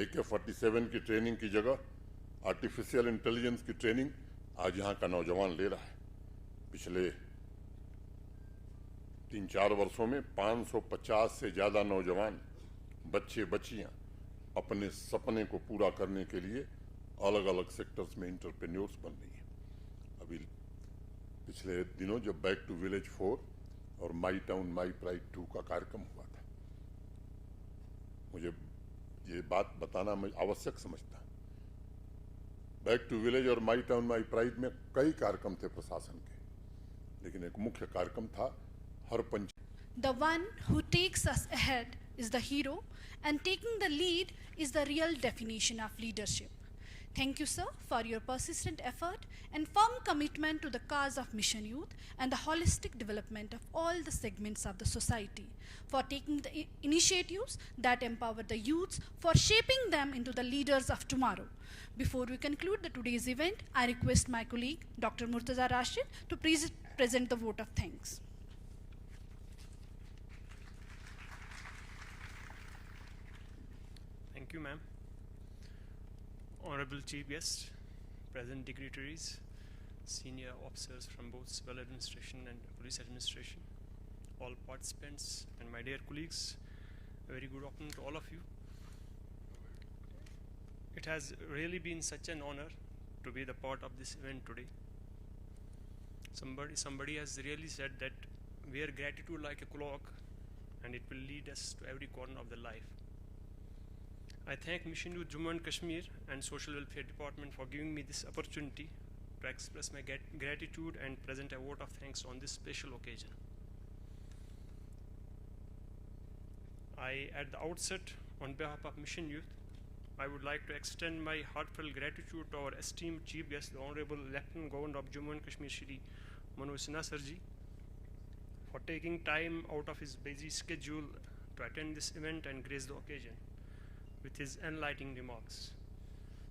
AK-47 की ट्रेनिंग की जगह आर्टिफिशियल इंटेलिजेंस की ट्रेनिंग आज यहाँ का नौजवान ले रहा है। पिछले 3-4 वर्षों में 550 से ज़्यादा नौजवान, बच्चे बच्चियाँ अपने सपने को पूरा करने के लिए अलग अलग सेक्टर्स में इंटरप्रेन्योर्स बन रही हैं। अभी पिछले दिनों जब बैक टू विलेज 4 और माई टाउन माई प्राइड 2 का कार्यक्रम हुआ था, मुझे ये बात बताना मैं आवश्यक समझता हूँ। बैक टू विलेज और माई टाउन माई प्राइड में कई कार्यक्रम थे प्रशासन के, लेकिन एक मुख्य कार्यक्रम था हर panchayat. The one who takes us ahead is the hero, and taking the lead is the real definition of leadership. Thank you, sir, for your persistent effort and firm commitment to the cause of Mission Youth and the holistic development of all the segments of the society, for taking the initiatives that empower the youths, for shaping them into the leaders of tomorrow. Before we conclude today's event, I request my colleague, Dr. Murtaza Rashid, to present the vote of thanks. Thank you, ma'am. Honorable Chief Guest, present dignitaries, senior officers from both civil administration and police administration, all participants, and my dear colleagues, a very good afternoon to all of you. It has really been such an honor to be the part of this event today. Somebody has really said that wear gratitude like a clock, and it will lead us to every corner of the life. I thank Mission Youth Jammu and Kashmir and Social Welfare Department for giving me this opportunity to express my gratitude and present a vote of thanks on this special occasion. At the outset, on behalf of Mission Youth, I would like to extend my heartfelt gratitude to our esteemed Chief Guest, the Honorable Lieutenant Governor of Jammu and Kashmir, Shri Manoj Sinha Sirji, for taking time out of his busy schedule to attend this event and grace the occasion with his enlightening remarks.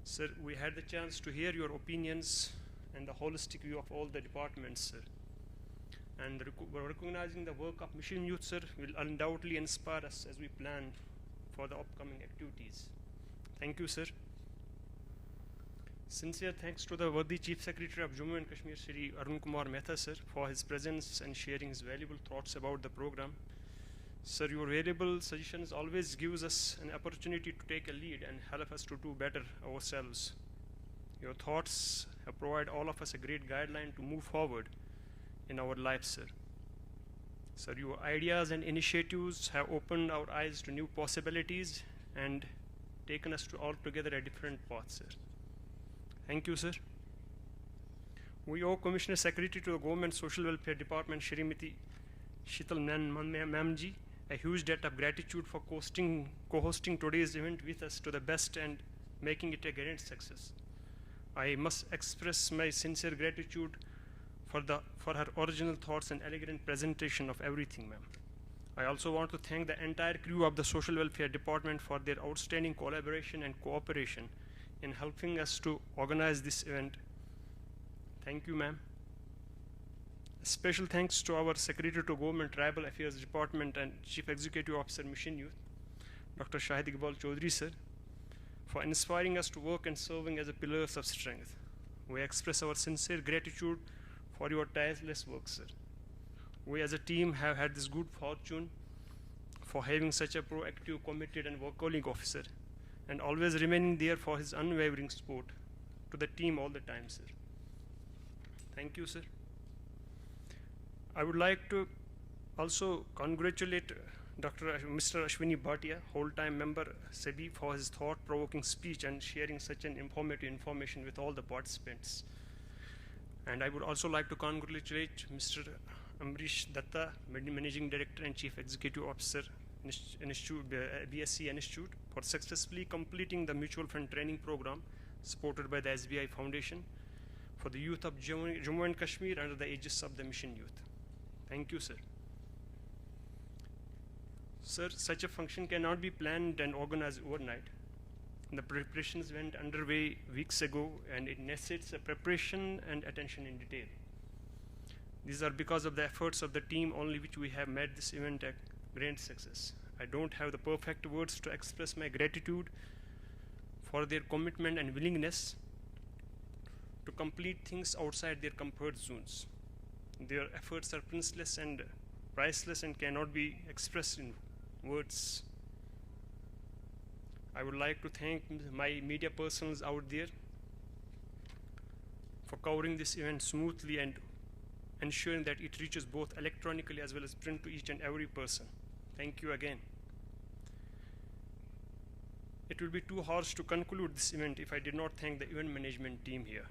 Sir, we had the chance to hear your opinions and the holistic view of all the departments, sir. And recognizing the work of Mission Youth, sir, will undoubtedly inspire us as we plan for the upcoming activities. Thank you, sir. Sincere thanks to the worthy Chief Secretary of Jammu and Kashmir, Shri Arun Kumar Mehta, sir, for his presence and sharing his valuable thoughts about the program. Sir, your valuable suggestions always gives us an opportunity to take a lead and help us to do better ourselves. Your thoughts have provided all of us a great guideline to move forward in our lives, sir. Sir, your ideas and initiatives have opened our eyes to new possibilities and taken us to altogether a different path, sir. Thank you, sir. We owe Commissioner Secretary to the Government Social Welfare Department, Shrimati Shital Mamji, a huge debt of gratitude for co-hosting today's event with us to the best and making it a grand success. I must express my sincere gratitude for her original thoughts and elegant presentation of everything, ma'am. I also want to thank the entire crew of the Social Welfare Department for their outstanding collaboration and cooperation in helping us to organize this event. Thank you, ma'am. Special thanks to our Secretary to Government Tribal Affairs Department and Chief Executive Officer Mission Youth, Dr. Shahid Iqbal Chaudhary, sir, for inspiring us to work and serving as a pillars of strength. We express our sincere gratitude for your tireless work, sir. We as a team have had this good fortune for having such a proactive, committed and workaholic officer and always remaining there for his unwavering support to the team all the time, sir. Thank you, sir. I would like to also congratulate Mr. Ashwini Bhatia, whole-time member SEBI, for his thought-provoking speech and sharing such an informative information with all the participants. And I would also like to congratulate Mr. Amrish Datta, Managing Director and Chief Executive Officer, BSc Institute, for successfully completing the mutual fund training program supported by the SBI Foundation for the youth of Jammu and Kashmir under the aegis of the Mission Youth. Thank you, sir. Sir, such a function cannot be planned and organized overnight. The preparations went underway weeks ago, and it necessitates a preparation and attention in detail. These are because of the efforts of the team only which we have made this event a grand success. I don't have the perfect words to express my gratitude for their commitment and willingness to complete things outside their comfort zones. Their efforts are priceless and priceless and cannot be expressed in words. I would like to thank my media persons out there for covering this event smoothly and ensuring that it reaches both electronically as well as print to each and every person. Thank you again. It would be too harsh to conclude this event if I did not thank the event management team here,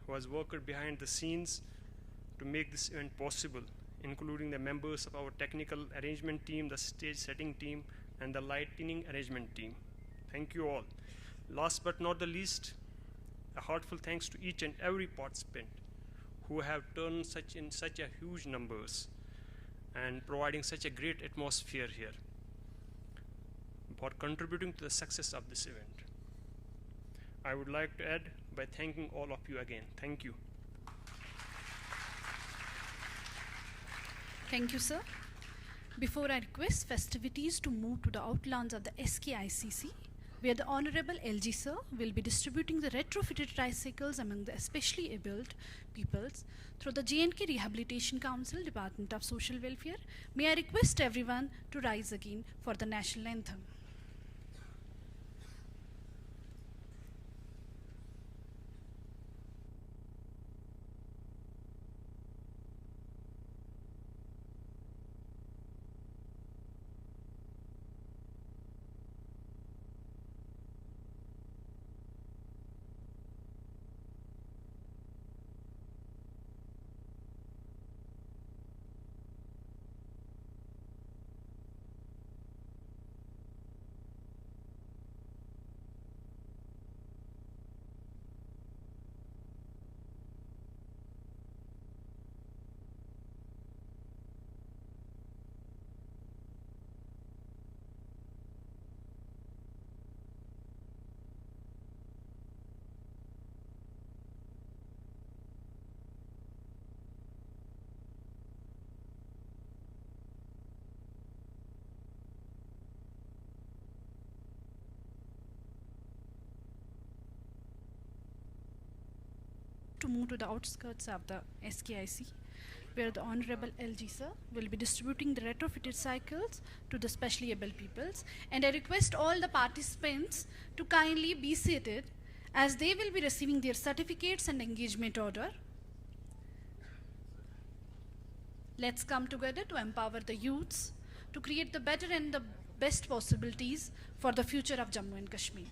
who has worked behind the scenes to make this event possible, including the members of our technical arrangement team, the stage setting team, and the lighting arrangement team. Thank you all. Last but not the least, a heartfelt thanks to each and every participant who have turned in such a huge numbers and providing such a great atmosphere here for contributing to the success of this event. I would like to add by thanking all of you again. Thank you. Thank you, sir. Before I request festivities to move to the outlawns of the SKICC, where the Honorable LG sir will be distributing the retrofitted tricycles among the especially abled peoples through the J&K Rehabilitation Council, Department of Social Welfare, may I request everyone to rise again for the national anthem. To move to the outskirts of the SKIC, where the Honorable LG sir will be distributing the retrofitted cycles to the specially able peoples, and I request all the participants to kindly be seated as they will be receiving their certificates and engagement order. Let's come together to empower the youths to create the better and the best possibilities for the future of Jammu and Kashmir.